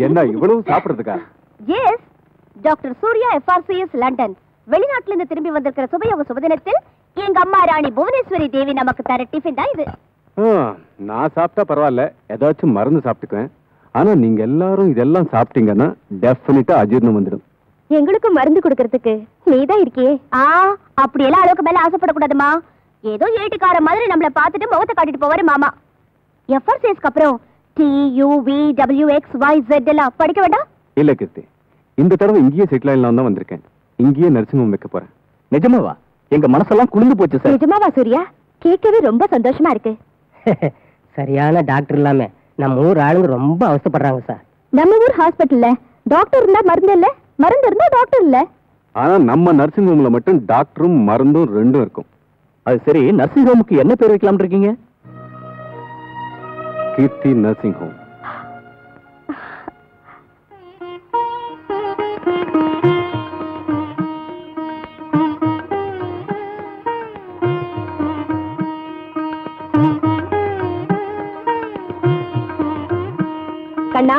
என்ன இவ்வளவு சாப்பிடுறதுக்கா? Yes, doctor Surya FRCS London வெளிநாட்டுல இருந்து திரும்பி வந்திருக்கிற சுபயோக சுபதினத்தில் எங்க அம்மா ராணி புவனேஸ்வரி தேவி நமக்கு தர டிஃபன் தான் இது. நான் சாப்பிட்டா பரவாயில்ல, ஏதாச்சும் மருந்து சாப்பிட்டுக்குவேன். ஆனா நீங்க எல்லாரும் இதெல்லாம் சாப்பிட்டீங்கன்னா டெஃபினட்டா அஜீர்ணம் வந்துடும். எங்களுக்கு மருந்து கொடுக்கறதுக்கு நீதான் இருக்கியே. அப்படி எல்லாம் அளவுக்கு மேல ஆசைப்படக்கூடாதுமா. ஏதோ ஏட்டுக்கார மாதிரி நம்மள பார்த்துட்டு முகத்தை காட்டிட்டு போவாரு மாமா. FRCSக்கு அப்புறம் TUVWXYZ எல்லாம் படிக்க வேண்டாம். இல்ல கீர்த்தி, இந்த தடவை இங்கேயே செட்டில் ஆகலாம் தான் வந்திருக்கேன். இங்கேயே நர்சிங் ஹோம் வைக்க போறேன். நிஜமாவா? எங்க மனசெல்லாம் குளிர்ந்து போச்சு சார். நிஜமாவா சூர்யா? கேட்கவே ரொம்ப சந்தோஷமா இருக்கு. சரியான டாக்டர் இல்லாம நம்ம ஊர் ஆளுங்க ரொம்ப அவசப்படுறாங்க சார். நம்ம ஊர் ஹாஸ்பிட்டல்ல டாக்டர் இருந்தா மருந்து இல்ல, மருந்து இருந்தா டாக்டர் இல்ல. ஆனா நம்ம நர்சிங் ஹோம்ல மட்டும் டாக்டரும் மருந்தும் ரெண்டும் இருக்கும். அது சரி, நர்சிங் ஹோமுக்கு என்ன பேர் வைக்கலாம் இருக்கீங்க? கீர்த்தி நர்சிங் ஹோம். கண்ணா,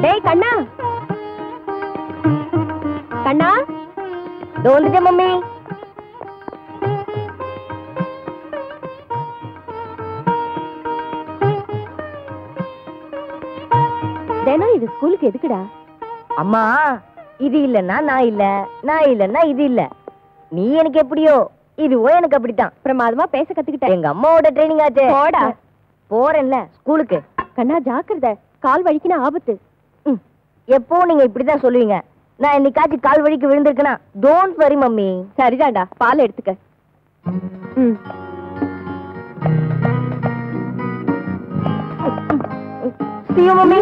டேய் கண்ணா, கண்ணா, வந்துட்டே மம்மி. தினம் இது ஸ்கூலுக்கு எதுக்குடா? அம்மா, இது இல்லன்னா நான் இல்ல, நான் இல்லன்னா இது இல்ல. நீ எனக்கு எப்படியோ, இதுவோ எனக்கு அப்படித்தான். பிரமாதமா பேச கத்துக்கிட்டேன். எங்க அம்மாவோட ட்ரைனிங் ஆச்சு. போடா. போறேன்ல ஸ்கூலுக்கு. கண்ணா ஜாக்கிரதை, கால் வலிக்குனா ஆபத்து. எப்போ நீங்க இப்படிதான் சொல்லுவீங்க. நான் இன்னைக்காச்சும் கால் வலிக்கு விழுந்திருக்கேனா டோன்ட் வரி மம்மி. சரிதான்டா, பால் எடுத்துக்க. See you, mummy.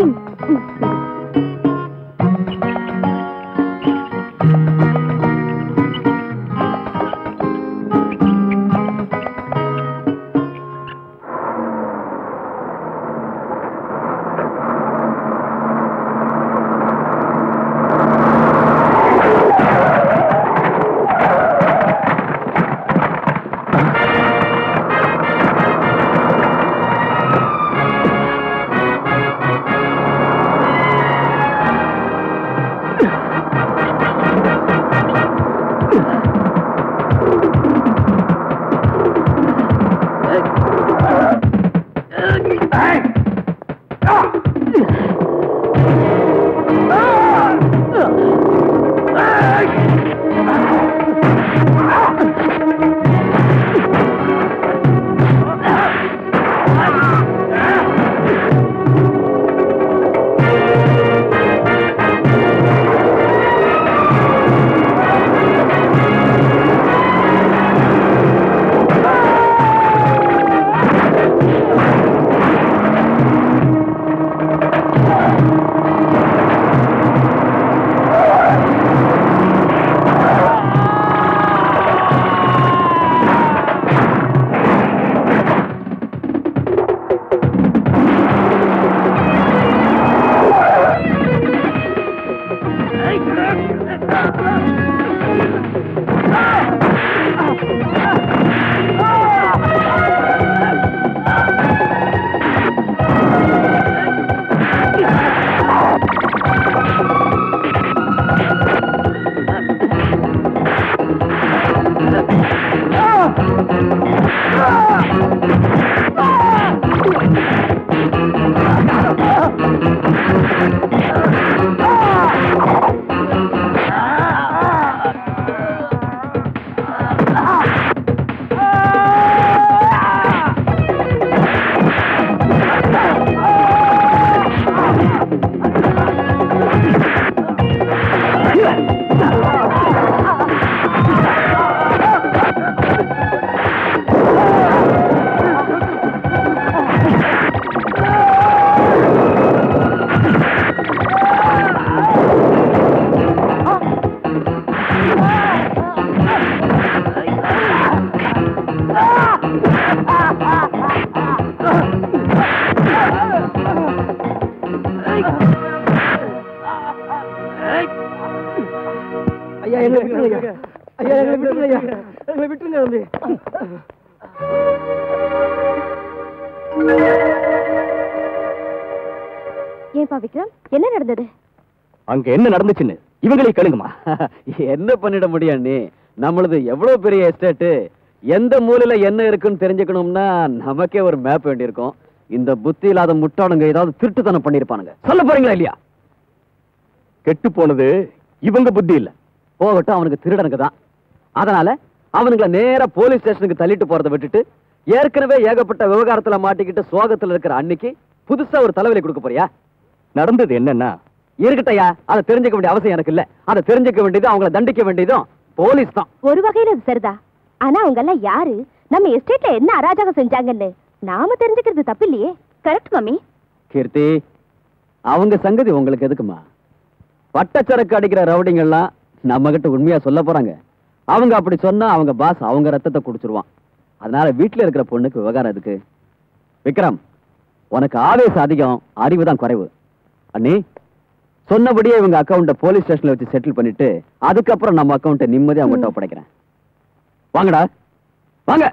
விட்டுருங்க. ஏன்பா விக்ரம், என்ன நடந்தது? அங்க என்ன நடந்துச்சுன்னு இவங்களே கேளுங்கம்மா. என்ன பண்ணிட முடியும் நீ? நம்மளது எவ்வளவு பெரிய எஸ்டேட்டு, எந்த மூலையில என்ன இருக்குன்னு தெரிஞ்சுக்கணும்னா நமக்கே ஒரு மேப் வேண்டியிருக்கும். இந்த புத்தி இல்லாத முட்டாளுங்க ஏதாவது திருட்டுத்தனம் பண்ணிருப்பானுங்க. சொல்ல போறீங்களா இல்லையா? கெட்டு போனது இவங்க புத்தி இல்ல, போகட்டும் அவனுக்கு திருடனுக்கு தான். அதனால அவனுங்களை நேரா போலீஸ் ஸ்டேஷனுக்கு தள்ளிட்டு போறதை விட்டுட்டு ஏற்கனவே ஏகப்பட்ட விவகாரத்துல மாட்டிக்கிட்டு சோகத்துல இருக்கிற அன்னைக்கு புதுசா ஒரு தலைவலி கொடுக்க போறியா? நடந்தது என்னன்னா இருக்கட்டையா, அதை தெரிஞ்சுக்க வேண்டிய அவசியம் எனக்கு இல்ல. அதை தெரிஞ்சுக்க வேண்டியது, அவங்களை தண்டிக்க வேண்டியதும் போலீஸ் தான். ஒரு வகையில அது சரிதான். ஆனா அவங்க எல்லாம் யாரு, நம்ம எஸ்டேட்ல என்ன அராஜகம் செஞ்சாங்கன்னு நாம தெரிஞ்சுக்கிறது தப்பு இல்லையே. Correct mummy. கீர்த்தி, அவங்க சங்கதி உங்களுக்கு எதுக்குமா? பட்டச்சரக்கு அடிக்கிற ரவுடிங்கெல்லாம் நம்ம கிட்ட உண்மையா சொல்ல போறாங்க. அவங்க அப்படி சொன்னா அவங்க பாஸ் அவங்க ரத்தத்தை குடிச்சிருவான். அதனால வீட்டுல இருக்கிற பொண்ணுக்கு விவகாரம் எதுக்கு? விக்ரம், உனக்கு ஆவேசம் அதிகம், அறிவு தான் குறைவு. அண்ணி சொன்னபடியே இவங்க அக்கௌண்ட போலீஸ் ஸ்டேஷன்ல வச்சு செட்டில் பண்ணிட்டு அதுக்கப்புறம் நம்ம அக்கௌண்ட்டை நிம்மதியா அவங்ககிட்ட ஒப்படைக்கிறேன். வாங்கடா வாங்க.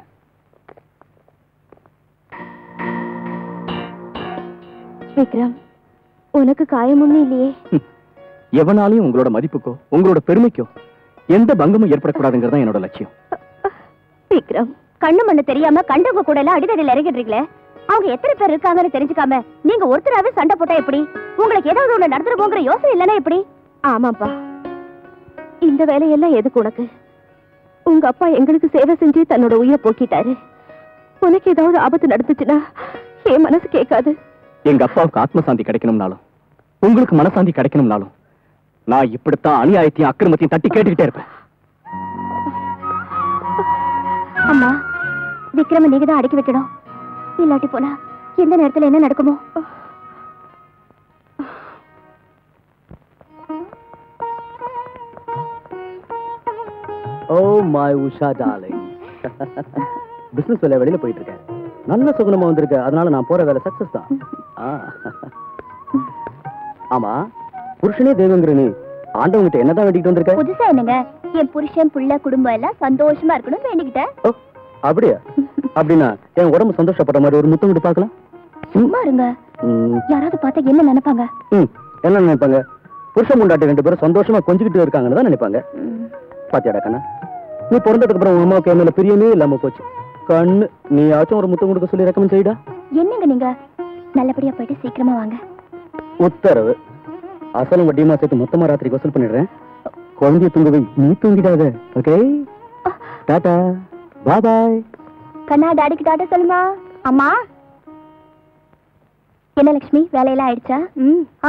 விக்ரம், உனக்கு காயம் ஒண்ணும் இல்லையே? எவனாலையும் உங்களோட மதிப்புக்கோ உங்களோட பெருமைக்கோ எந்த பங்கமும் ஏற்படக்கூடாதுங்கிறது என்னோட லட்சியம். விக்ரம், கண்ணு மண்ணு தெரியாம கண்டவங்க கூட எல்லாம் அடிதடியில் இறங்கிடுறீங்களே. அவங்க எத்தனை பேர் இருக்காங்கன்னு தெரிஞ்சுக்காம நீங்க ஒருத்தராவே சண்டை போட்டா எப்படி? உங்களுக்கு ஏதாவது ஒண்ணு நடந்துருவோங்கிற யோசனை இல்லைன்னா எப்படி? ஆமாப்பா, இந்த வேலையெல்லாம் எதுக்கு உனக்கு? உங்க அப்பா எங்களுக்கு சேவை செஞ்சு தன்னோட உயிரை போக்கிட்டாரு. உனக்கு ஏதாவது ஆபத்து நடந்துச்சுன்னா என் மனசு கேட்காது. எங்க அப்பாவுக்கு ஆத்மசாந்தி கிடைக்கணும்னாலும் உங்களுக்கு மனசாந்தி கிடைக்கணும்னாலும் நான் இப்படித்தான் அநியாயத்தையும் அக்கிரமத்தையும் தட்டி கேட்டுக்கிட்டே இருப்பேன். அம்மா, விக்ரம நீங்க தான் அடக்கி வைக்கணும். இல்லாட்டி போனா எந்த நேரத்துல என்ன நடக்குமோ? Oh my Usha darling. Business வேலை வெளியில போயிட்டு இருக்கேன். நல்ல சுகுணமா வந்திருக்க. அதனால நான் போற வேலை சக்சஸ் தான். ஆமா, புருஷனே தெய்வங்கிற நீ ஆண்டவங்கிட்ட என்னதான் வேண்டிக்கிட்டு வந்திருக்க? புதுசா என்னங்க, என் புருஷன் புள்ள குடும்பம் எல்லாம் சந்தோஷமா இருக்கணும் வேண்டிக்கிட்டேன். ஓ அப்படியா? அப்படின்னா என் உடம்பு சந்தோஷப்பட்ட மாதிரி ஒரு முத்தம் விட்டு பார்க்கலாம். சும்மா இருங்க, யாராவது பார்த்தா என்ன நினைப்பாங்க? என்ன நினைப்பாங்க? புருஷன் முண்டாட்டி 2 பேரும் சந்தோஷமா கொஞ்சிக்கிட்டு இருக்காங்கன்னு தான் நினைப்பாங்க. பாத்தியாடா கண்ணா, நீ பிறந்ததுக்கு அப்புறம் உங்க அம்மாவுக்கு மேல பிரியமே இல்லாம போச்சு. கண்ணு, நீ ஆச்சும் ஒரு முத்தம் கொடுக்க சொல்லி ரெக்கமெண்ட் செய்டா. என்னங்க நீங்க, நல்லபடியா போயிட்டு சீக்கிரமா வாங்க. உத்தரவு. அசலும் வட்டியமா சேர்த்து மொத்தமா ராத்திரிக்கு வசூல் பண்ணிடுறேன். குழந்தைய தூங்கவை, நீ தூங்கிடாத. ஓகே, டாடா, பாய் பாய். கண்ணா, டாடிக்கு டாடா சொல்லுமா. அம்மா. என்ன லட்சுமி, வேலையெல்லாம் ஆயிடுச்சா?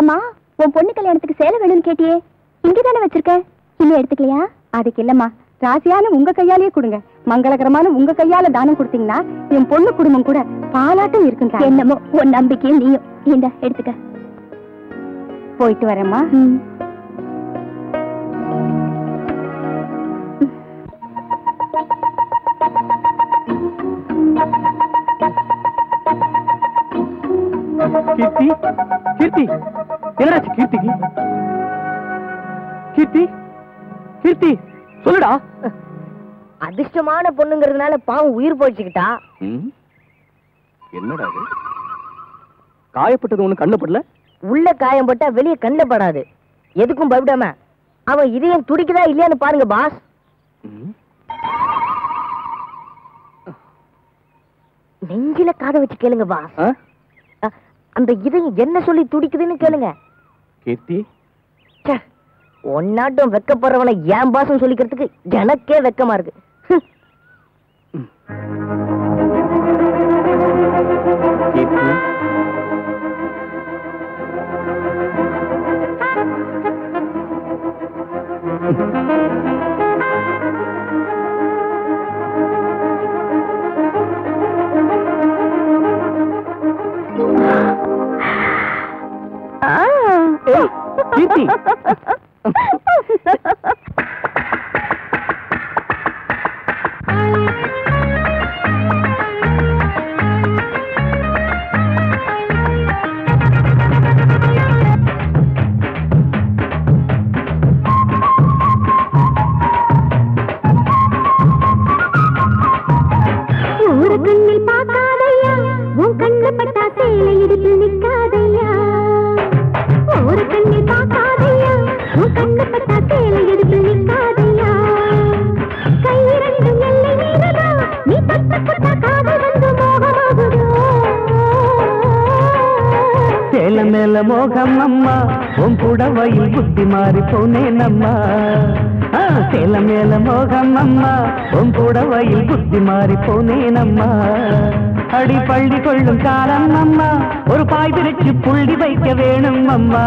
ஆமா, உன் பொண்ணு கல்யாணத்துக்கு சேலை வேணும்னு கேட்டியே, இங்கதானே வச்சிருக்க, இன்னும் எடுத்துக்கலையா? அதுக்கு இல்லம்மா, ராசியான உங்க கையாலேயே கொடுங்க. மங்களகரமான உங்க கையால தானம் கொடுத்தீங்கன்னா என் பொண்ணு குடும்பம் கூட பாலாட்டம் இருக்குங்க. என்னமோ உன் நம்பிக்கையும் நீயும். இந்த எடுத்துக்க. போயிட்டு வரேம்மா. கீர்த்தி, கீர்த்தி, என்னாச்சு கீர்த்திக்கு? கீர்த்தி, கீர்த்தி, சொல்லுடா. அதிர்ஷ்டமான பொண்ணுங்கிறதுனால பாவம் உயிர் போச்சுக்கிட்டா. என்னடா இது? காயப்பட்டது ஒண்ணு கண்ணு படல? உள்ள காயம் பட்டா வெளியே கண்ணில் படாது. எதுக்கும் பயப்படாம அவன் இதயம் துடிக்குதா இல்லையான்னு பாருங்க பாஸ். நெஞ்சில காதை வச்சு கேளுங்க பாஸ். அந்த இதயம் என்ன சொல்லி துடிக்குதுன்னு கேளுங்க. கீர்த்தி, ஒன்னாட்டம் வெக்கப்படுறவனை ஏன் பாசம் சொல்லிக்கிறதுக்கு எனக்கே வெக்கமா இருக்கு. கீர்த்தி, கீர்த்தி. ஒரு கண்ணில் பார்க்காதையா, உன் கண்ணு பட்டா சேலை இடுப்பில் நிற்காதையா. சேல மேல மோகம் அம்மா உன் புடவையில் புத்தி மாறி போனேனம்மா சேல மேல மோகம் அம்மா உன் புடவையில் புத்தி மாறி போனேனம்மா அடி பள்ளி கொள்ளும் காலம் அம்மா ஒரு பாய் விரிச்சு புள்ளி வைக்க வேணும் அம்மா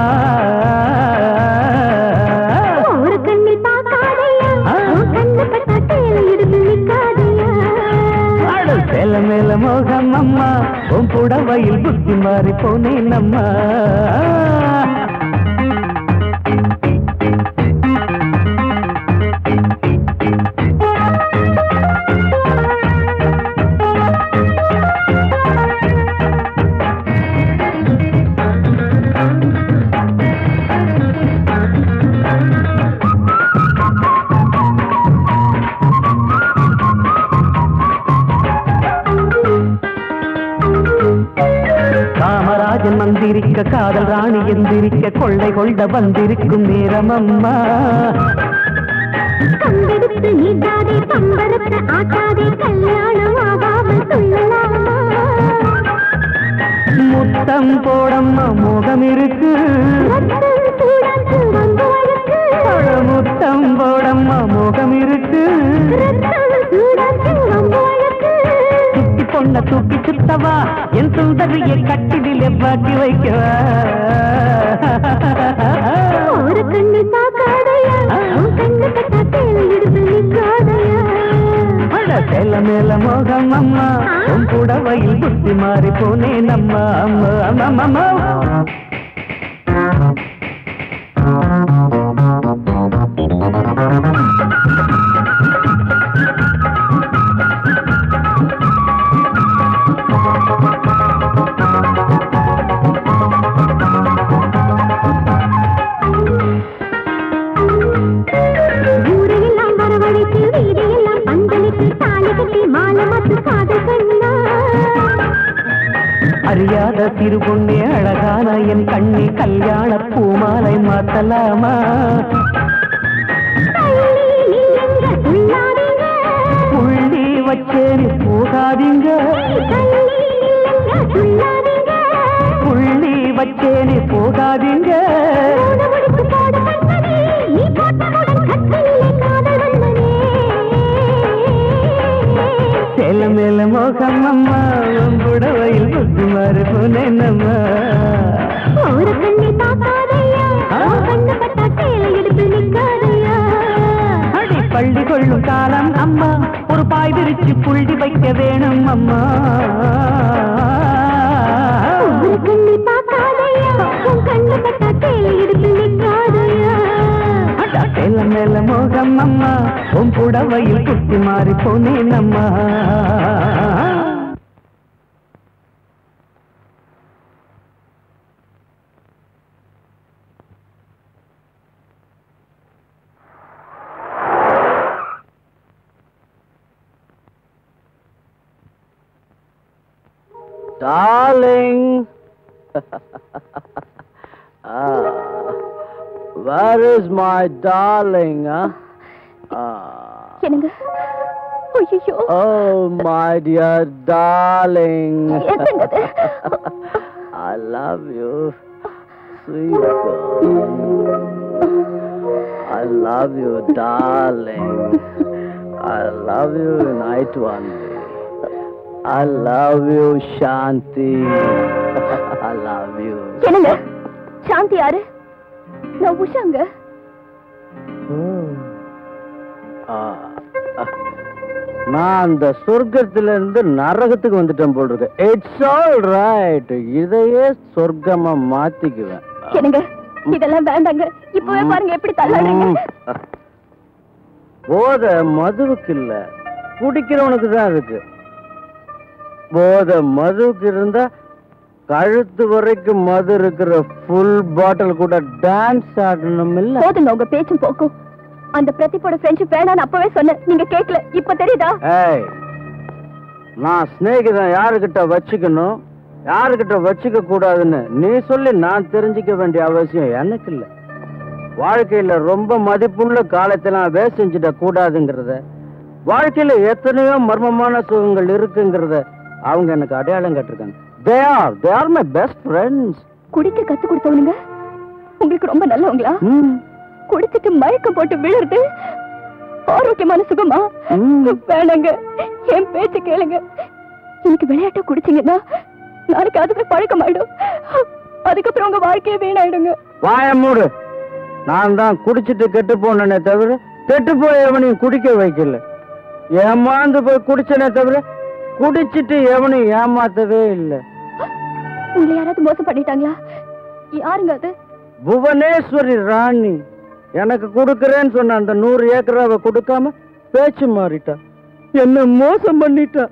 ஒரு கண்ணில் பார்க்காதையா கண்ணு பட்டா சேலை இடுப்பு நிற்காதையா சேல மேல மோகம் அம்மா உன் புடவையில் புத்தி மாறி போனேனம்மா மந்திரிக்க காதல் ராணி எந்திரிக்க கொள்ளை கொண்ட வந்திருக்கும் நேரம் அம்மா கம்பெடுத்து நீட்டாதே கம்பரத்தை ஆட்டாதே கல்யாணம் ஆகாமல் சொல்லலாமா முத்தம் போடம்மா மோகம் இருக்கு முத்தம் போடம்மா மோகம் இருக்கு சுத்தி பொண்ண தூக்கி சுத்தவா என் சுந்தரியை கட்டிலே பாட்டி வைக்கவா ஒரு கண்ணு பார்க்காதையா கண்ணு கட்டா சேலை இடுப்பு நிற்காதையா சேல மேல மோகம் அம்மா உன் புடவையில் புத்தி மாறி போனேனம்மா அம்மா அம்மா அம்மா ஊரையெல்லாம் வரவழைத்து வீரையெல்லாம் பந்தலிட்டு தாலி கட்டி மாலை மாத்து காதல் கண்ணா அறியாத சிறு பொண்ணே அழகான என் கண்ணே கல்யாண பூமாலை மாத்தலாமா புள்ளி வச்சேரி போகாதீங்க புள்ளி வச்சேரி போகாதீங்க சேல மேல மோகம் அம்மா புடவையில் புத்தி மாறி போனேனம்மா ஒரு கண்ணை பார்க்காதையா கண்ணு பட்டா சேலை எடுத்து நிற்காதையா அடி பள்ளி கொள்ளும் காலம் அம்மா ஒரு பாய் விரிச்சு புள்ளி வைக்க வேணும் அம்மா ஒரு கண்ணை பார்க்காதையா கண்ணு பட்டா சேலை எடுத்து நிற்காதையா சேல மேல மோகம் அம்மா உன் புடவையில் புத்தி மாறி போனேனம்மா Darling, where is my darling? என்னங்க ஐயோ Oh, my dear darling. என்னங்க I love you, sweet girl. I love you, darling. I love you night one day. I love you, Shanti. I love you. என்னங்க சாந்தி யாரு நான் உஷாங்க நான் அந்த சொர்க்கத்திலிருந்து நரகத்துக்கு வந்துட்டேன் போல் இருக்கு. It's all right. இதையே சொர்க்கமா மாத்திக்குவேன். என்னங்க இதெல்லாம் வேண்டாங்க இப்பவே பாருங்க எப்படி தள்ளாடுறீங்க போதை மதுவுக்கு இல்ல, குடிக்கிறவனுக்கு தான் இருக்கு. போதை மதுவுக்கு இருந்தா கழுத்து வரைக்கும் மது இருக்கிற ஃபுல் பாட்டில் கூட டான்ஸ் ஆடணும் இல்ல. போதுங்க உங்க பேச்சும் போக்கும். அந்த பிரதீப்போட ஃப்ரெண்ட்ஷிப் வேணான்னு அப்பவே சொன்னேன், நீங்க கேட்கல. இப்ப தெரியுதா? ஏய், நான் ஸ்நேகிதன் யாருக்கிட்ட வச்சுக்கணும் யாருக்கிட்ட வச்சுக்க கூடாதுன்னு நீ சொல்லி நான் தெரிஞ்சுக்க வேண்டிய அவசியம் எனக்கு இல்லை. வாழ்க்கையில ரொம்ப மதிப்புள்ள காலத்தெல்லாம் வேஸ்ட் செஞ்சிட கூடாதுங்கிறத வாழ்க்கையில எத்தனையோ மர்மமான சுகங்கள் இருக்குங்கிறத அவங்க எனக்கு அடையாளம் கட்டிருக்காங்க. they are my best friends. குடிக்க கத்து கொடுத்தவனுங்க உங்களுக்கு ரொம்ப நல்லவங்களா? குடிச்சிட்டு மயக்கம் போட்டு விழுறது ஆரோக்கியமான சுகமா? வேணாங்க, என் பேச்சு கேளுங்க. இன்னைக்கு விளையாட்டா குடிச்சீங்கன்னா நாளைக்கு அதுக்கு பழக்கமாயிடும். அதுக்கப்புறம் உங்க வாழ்க்கையே வீணாயிடுங்க. வாய மூடு. நான் தான் குடிச்சிட்டு கெட்டு போனேனே தவிர கெட்டு போய் எவனையும் குடிக்க வைக்கல. ஏமாந்து போய் குடிச்சனே தவிர குடிச்சிட்டு எவனையும் ஏமாத்தவே இல்லை. உங்களை யாராவது மோசம் பண்ணிட்டாங்களா? யாருங்க அது? புவனேஸ்வரி ராணி எனக்கு கொடுக்கறேன்னு சொன்ன அந்த 100 ஏக்கர் அவ கொடுக்காம பேச்சு மாறிட்டா, என்ன மோசம் பண்ணிட்டா.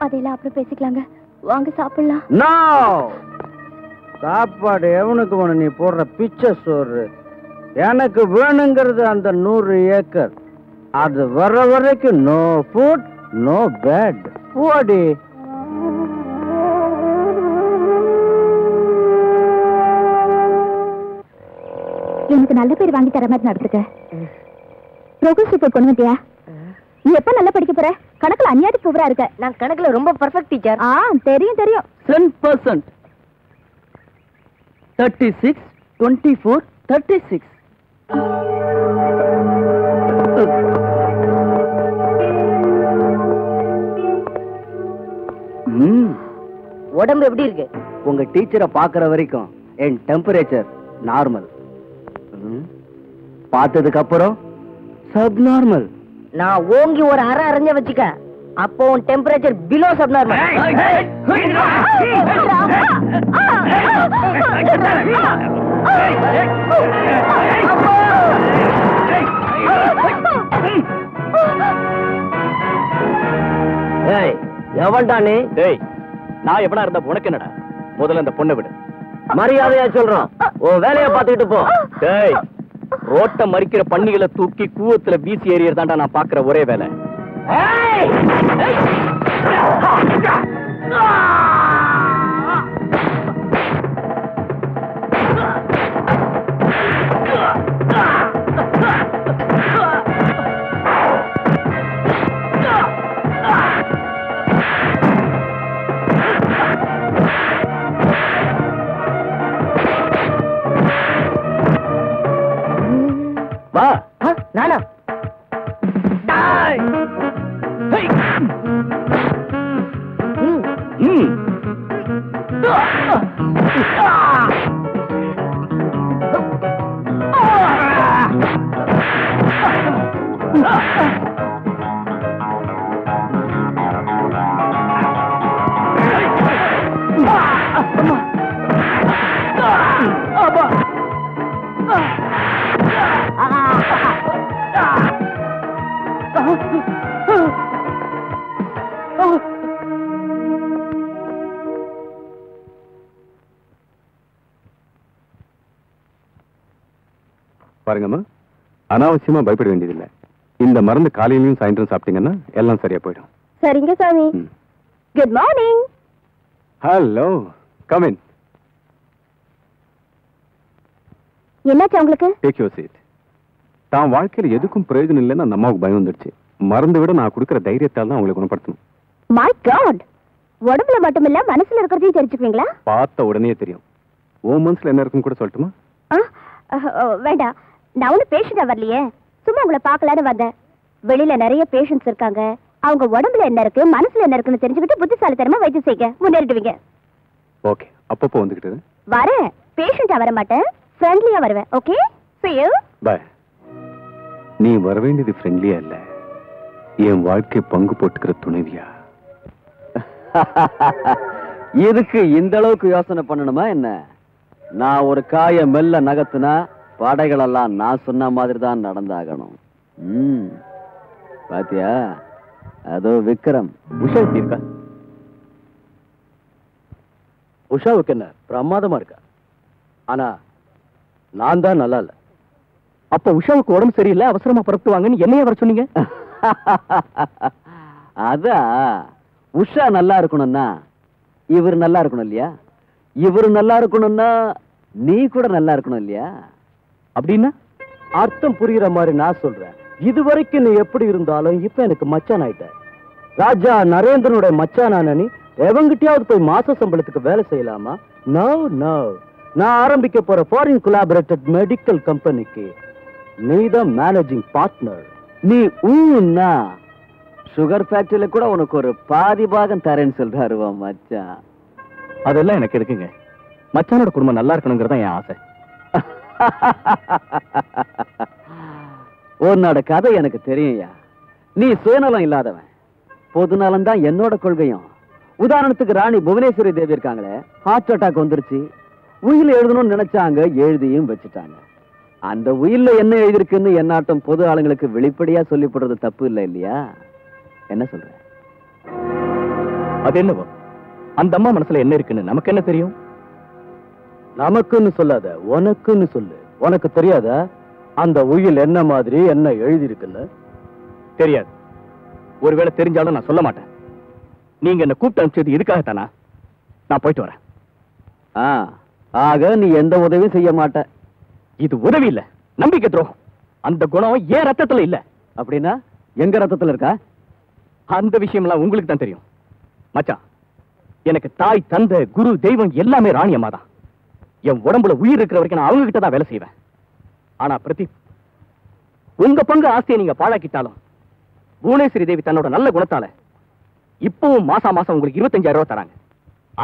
அதையெல்லாம் அப்புறம் பேசிக்கலாங்க, வாங்க சாப்பிடலாம். நோ, சாப்பாடு எவனுக்கு வேணும்? நீ போடுற பிச்சை சோறு. எனக்கு வேணுங்கிறது அந்த 100 ஏக்கர். அது வர வரைக்கும் நோ ஃபுட் நோ பெட். ஓடி எனக்கு நல்ல பேர் வாங்கி தர மாதிரி நடந்துக்க. ப்ரோக்ரஸ் ரிப்போர்ட் கொண்டு வந்தியா? நீ எப்ப நல்லா படிக்க போற? கணக்குல அநியாயத்து சூப்பரா இருக்க. நான் கணக்குல ரொம்ப பர்ஃபெக்ட் டீச்சர். தெரியும் தெரியும். 10%, 36, 24, 36. உடம்பு எப்படி இருக்கு? உங்க டீச்சரை பாக்குற வரைக்கும் என் டெம்பரேச்சர் நார்மல். பார்த்ததுக்கு அப்புறம் சப் நார்மல். நான் ஓங்கி ஒரு அரை அரைஞ்ச வச்சுக்க, அப்போ உன் டெம்பரேச்சர் பிலோ சப் நார்மல். எவன்டா நீ? டேய், நான் எவனா இருந்தா உனக்கு என்னடா? முதல்ல அந்த பொண்ணை விடு. மரியாதையா சொல்றோம், உன் வேலையை பார்த்துக்கிட்டு போ. டேய், ரோட்ட மறிக்கிற பன்னிகளை தூக்கி கூவத்துல வீசி ஏறியதாண்டா நான் பாக்குற ஒரே வேலை. வா. நானா? பாருங்கம்மா, அனாவசியமா பயப்பட வேண்டியதில்லை. இந்த மருந்து காலையிலையும் சாயந்தரம் சாப்பிட்டீங்கன்னா எல்லாம் சரியா போயிடும். சரிங்க சாமி. Good morning. Hello, come in. என்னாச்சு உங்களுக்கு? Take your seat. தான் வாழ்க்கையில எதுக்கும் பிரயோஜனம் இல்லைன்னு அந்த அம்மாவுக்கு பயம் வந்துடுச்சு. மருந்து விட நான் கொடுக்குற தைரியத்தால் தான் அவங்களை குணப்படுத்தணும். மை காட், உடம்புல மட்டும் இல்ல மனசுல இருக்கிறதையும் தெரிஞ்சுக்குவீங்களா? பார்த்த உடனே தெரியும். உன் மனசுல என்ன இருக்குன்னு கூட சொல்லட்டுமா? வேண்டாம், நான் ஒன்னும் பேஷண்டா வரலையே, சும்மா உங்களை பார்க்கலான்னு வந்தேன். வெளியில நிறைய பேஷண்ட்ஸ் இருக்காங்க, அவங்க உடம்புல என்ன இருக்கு மனசுல என்ன இருக்குன்னு தெரிஞ்சுக்கிட்டு புத்திசாலித்தனமா வைத்தியம் செய்ய முன்னேறிடுவீங்க. ஓகே, அப்பப்போ வந்துகிட்டு வரேன். பேஷண்டா வர மாட்டேன், ஃப்ரெண்ட்லியா வருவேன். Okay, see you. பை. நீ வர வேண்டியது ஃப்ரெண்ட்லியா இல்ல, என் வாழ்க்கை பங்கு போட்டுக்கிற துணைவியா. இதுக்கு இந்த அளவுக்கு யோசனை பண்ணணுமா என்ன? நான் ஒரு காய மெல்ல நகத்துனா படைகள் எல்லாம் நான் சொன்ன மாதிரி தான் நடந்தாகணும். பாத்தியா, அதோ விக்ரம். உஷா எப்படி இருக்கா? உஷாவுக்கு என்ன பிரமாதமா இருக்கா, ஆனா நான் தான் நல்லா இல்ல. அப்ப உஷாவுக்கு உடம்பு சரியில்லை, அவசரமா புறப்படுவாங்கன்னு என்னைய வர சொன்னீங்க. அதான், உஷா நல்லா இருக்கணும்னா இவர் நல்லா இருக்கணும் இல்லையா? இவர் நல்லா இருக்கணும்னா நீ கூட நல்லா இருக்கணும் இல்லையா? அப்படின்னா அர்த்தம் புரியுற மாதிரி நான் சொல்றேன். இதுவரைக்கும் நீ எப்படி இருந்தாலும் இப்ப எனக்கு மச்சான் ஆயிட்ட. ராஜா நரேந்திரனுடைய மச்சானான நீ எவங்கிட்டயாவது போய் மாச சம்பளத்துக்கு வேலை செய்யலாமா? No no. நான் ஆரம்பிக்க போற ஃபாரின் கொலாபரேட்டட் மெடிக்கல் கம்பெனிக்கு நீதான் மேனேஜிங் பார்ட்னர். நீ ஊன்னா சுகர் ஃபேக்டரியில கூட உனக்கு ஒரு பாதி பாகம் தரேன்னு சொல்றாருவா மச்சான். அதெல்லாம் எனக்கு இருக்குங்க. மச்சானோட குடும்பம் நல்லா இருக்கணுங்கிறதா என் ஆசை. உன்னோட கதை எனக்கு தெரியும்யா. நீ சுயநலம் இல்லாதவன். பொதுநலம் தான் என்னோட கொள்கையும். உதாரணத்துக்கு ராணி புவனேஸ்வரி தேவி இருக்காங்களே, ஹார்ட் அட்டாக் வந்துருச்சு. உயில் எழுதணும்னு நினைச்சாங்க, எழுதியும் வச்சுட்டாங்க. அந்த உயில்ல என்ன எழுதிருக்குன்னு என்னாட்டம் பொது ஆளுங்களுக்கு வெளிப்படையா சொல்லிப்படுறது தப்பு இல்லை இல்லையா? என்ன சொல்ற? அது என்னவோ அந்த அம்மா மனசுல என்ன இருக்குன்னு நமக்கு என்ன தெரியும்? நமக்குன்னு சொல்லாத, உனக்குன்னு சொல்லு. உனக்கு தெரியாதா அந்த உயில் என்ன மாதிரி என்ன எழுதிருக்குன்னு? தெரியாது. ஒருவேளை தெரிஞ்சாலும் நான் சொல்ல மாட்டேன். நீங்க என்ன கூப்பிட்டு அனுப்பிச்சது இதுக்காகத்தானா? நான் போயிட்டு வரேன். ஆக நீ எந்த உதவியும் செய்ய மாட்ட. இது உதவி இல்ல, நம்பிக்கை துரோகம். அந்த குணம் ஏன் ரத்தத்துல இல்ல. அப்படின்னா எங்க ரத்தத்துல இருக்கா? அந்த விஷயம்லாம் உங்களுக்கு தான் தெரியும். மச்சான், எனக்கு தாய், தந்தை, குரு, தெய்வம் எல்லாமே ராணி அம்மா தான். என் உடம்புல உயிர் இருக்கிற வரைக்கும் நான் அவங்க கிட்ட தான் வேலை செய்வேன். ஆனா பிரதீப், உங்க பங்கு ஆசையை நீங்க பாழாக்கிட்டாலும் புவனேஸ்வரி தேவி தன்னோட நல்ல குணத்தால இப்பவும் மாசம் உங்களுக்கு 25,000 ரூபாய் தராங்க.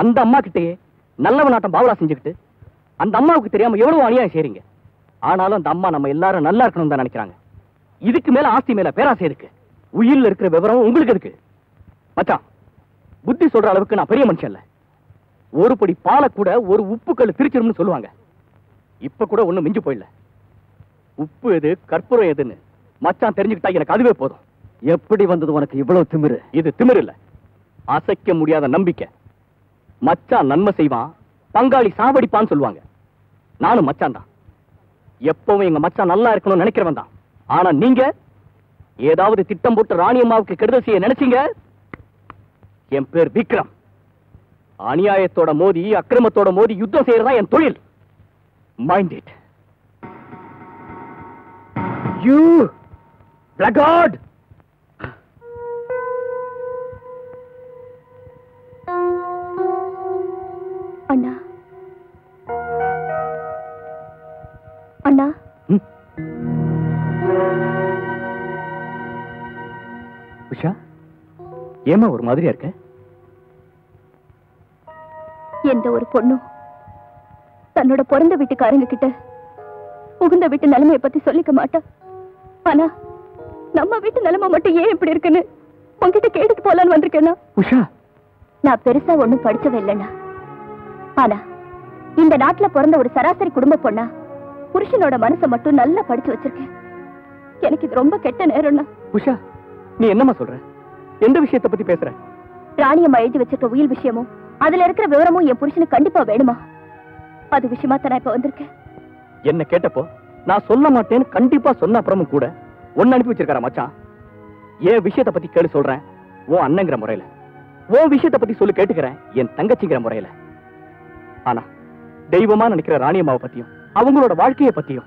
அந்த அம்மா கிட்டயே நல்லவ நாட்டம் பாவலா செஞ்சுக்கிட்டு அந்த அம்மாவுக்கு தெரியாம எவ்வளவு அநியாயம் செய்றீங்க. ஆனாலும் அந்த அம்மா நம்ம எல்லாரும் நல்லா இருக்கணும் தான் நினைக்கிறாங்க. இதுக்கு மேல ஆஸ்தி மேல பேராசை இருக்கு. உயிர்ல இருக்கிற விவரம் உங்களுக்கு இருக்கு. மச்சான், புத்தி சொல்ற அளவுக்கு நான் பெரிய மனுஷன் இல்ல. ஒரு படி பாலை கூட ஒரு உப்பு கல் திரிச்சிரும்னு சொல்லுவாங்க. இப்ப கூட ஒண்ணும் மிஞ்சு போயிடல. உப்பு எது, கற்பூரம் எதுன்னு மச்சான் தெரிஞ்சுக்கிட்டா எனக்கு அதுவே போதும். எப்படி வந்தது உனக்கு இவ்வளவு திமிரு? இது திமிரு இல்ல, அசைக்க முடியாத நம்பிக்கை. மச்சான் நன்மை செய்வான், பங்காளி சாவடிப்பான்னு சொல்லுவாங்க. நானும் மச்சான் தான். எப்பவும் எங்க மச்சான் நல்லா இருக்கணும்னு நினைக்கிறவன் தான். ஆனா நீங்க ஏதாவது திட்டம் போட்டு ராணி அம்மாவுக்கு கெடுதல் செய்ய நினைச்சீங்க. என் பேர் விக்ரம். அநியாயத்தோட மோதி, அக்கிரமத்தோட மோதி யுத்தம் செய்யறதா என் தொழில். Mind it. யூ பிளாக்கார்ட். அண்ணா, அண்ணா, உஷா, ஏமா ஒரு மாதிரியா இருக்க? எந்த ஒரு பொண்ணும் தன்னோட பிறந்த வீட்டுக்காரங்க கிட்ட புகுந்த வீட்டு நிலைமையை பத்தி சொல்லிக்க மாட்டா. ஆனா நம்ம வீட்டு நிலைமை மட்டும் ஏன் இப்படி இருக்குன்னு உங்ககிட்ட கேட்டுட்டு போலான்னு வந்திருக்கேன்னா. உஷா, நான் பெருசா ஒண்ணும் படிச்சவ இல்லைன்னா, ஆனா இந்த நாட்டுல பிறந்த ஒரு சராசரி குடும்ப பொண்ணா புருஷனோட மனசை மட்டும் நல்லா படிச்சு வச்சிருக்கேன். எனக்கு இது ரொம்ப கெட்ட நேரம்னா. உஷா, நீ என்னமா சொல்ற? எந்த விஷயத்தை பத்தி பேசுற? ராணியம்மா எழுதி வச்சிருக்க உயில் விஷயமும் அதுல இருக்கிற விவரமும் என் புருஷனுக்கு கண்டிப்பா வேணுமா? அது விஷயமா தான் நான் இப்ப வந்திருக்கேன். என்ன கேட்டப்போ நான் சொல்ல மாட்டேன்னு கண்டிப்பா சொன்ன அப்புறமும் கூட ஒன்னு அனுப்பி வச்சிருக்காரா மச்சான். ஏன் விஷயத்தை பத்தி கேளு சொல்றேன், ஓ அண்ணங்கிற முறையில. ஓ விஷயத்தை பத்தி சொல்லு கேட்டுக்கிறேன், என் தங்கச்சிங்கிற முறையில. ஆனா தெய்வமா நினைக்கிற ராணியம்மாவை பத்தியும் அவங்களோட வாழ்க்கையை பத்தியும்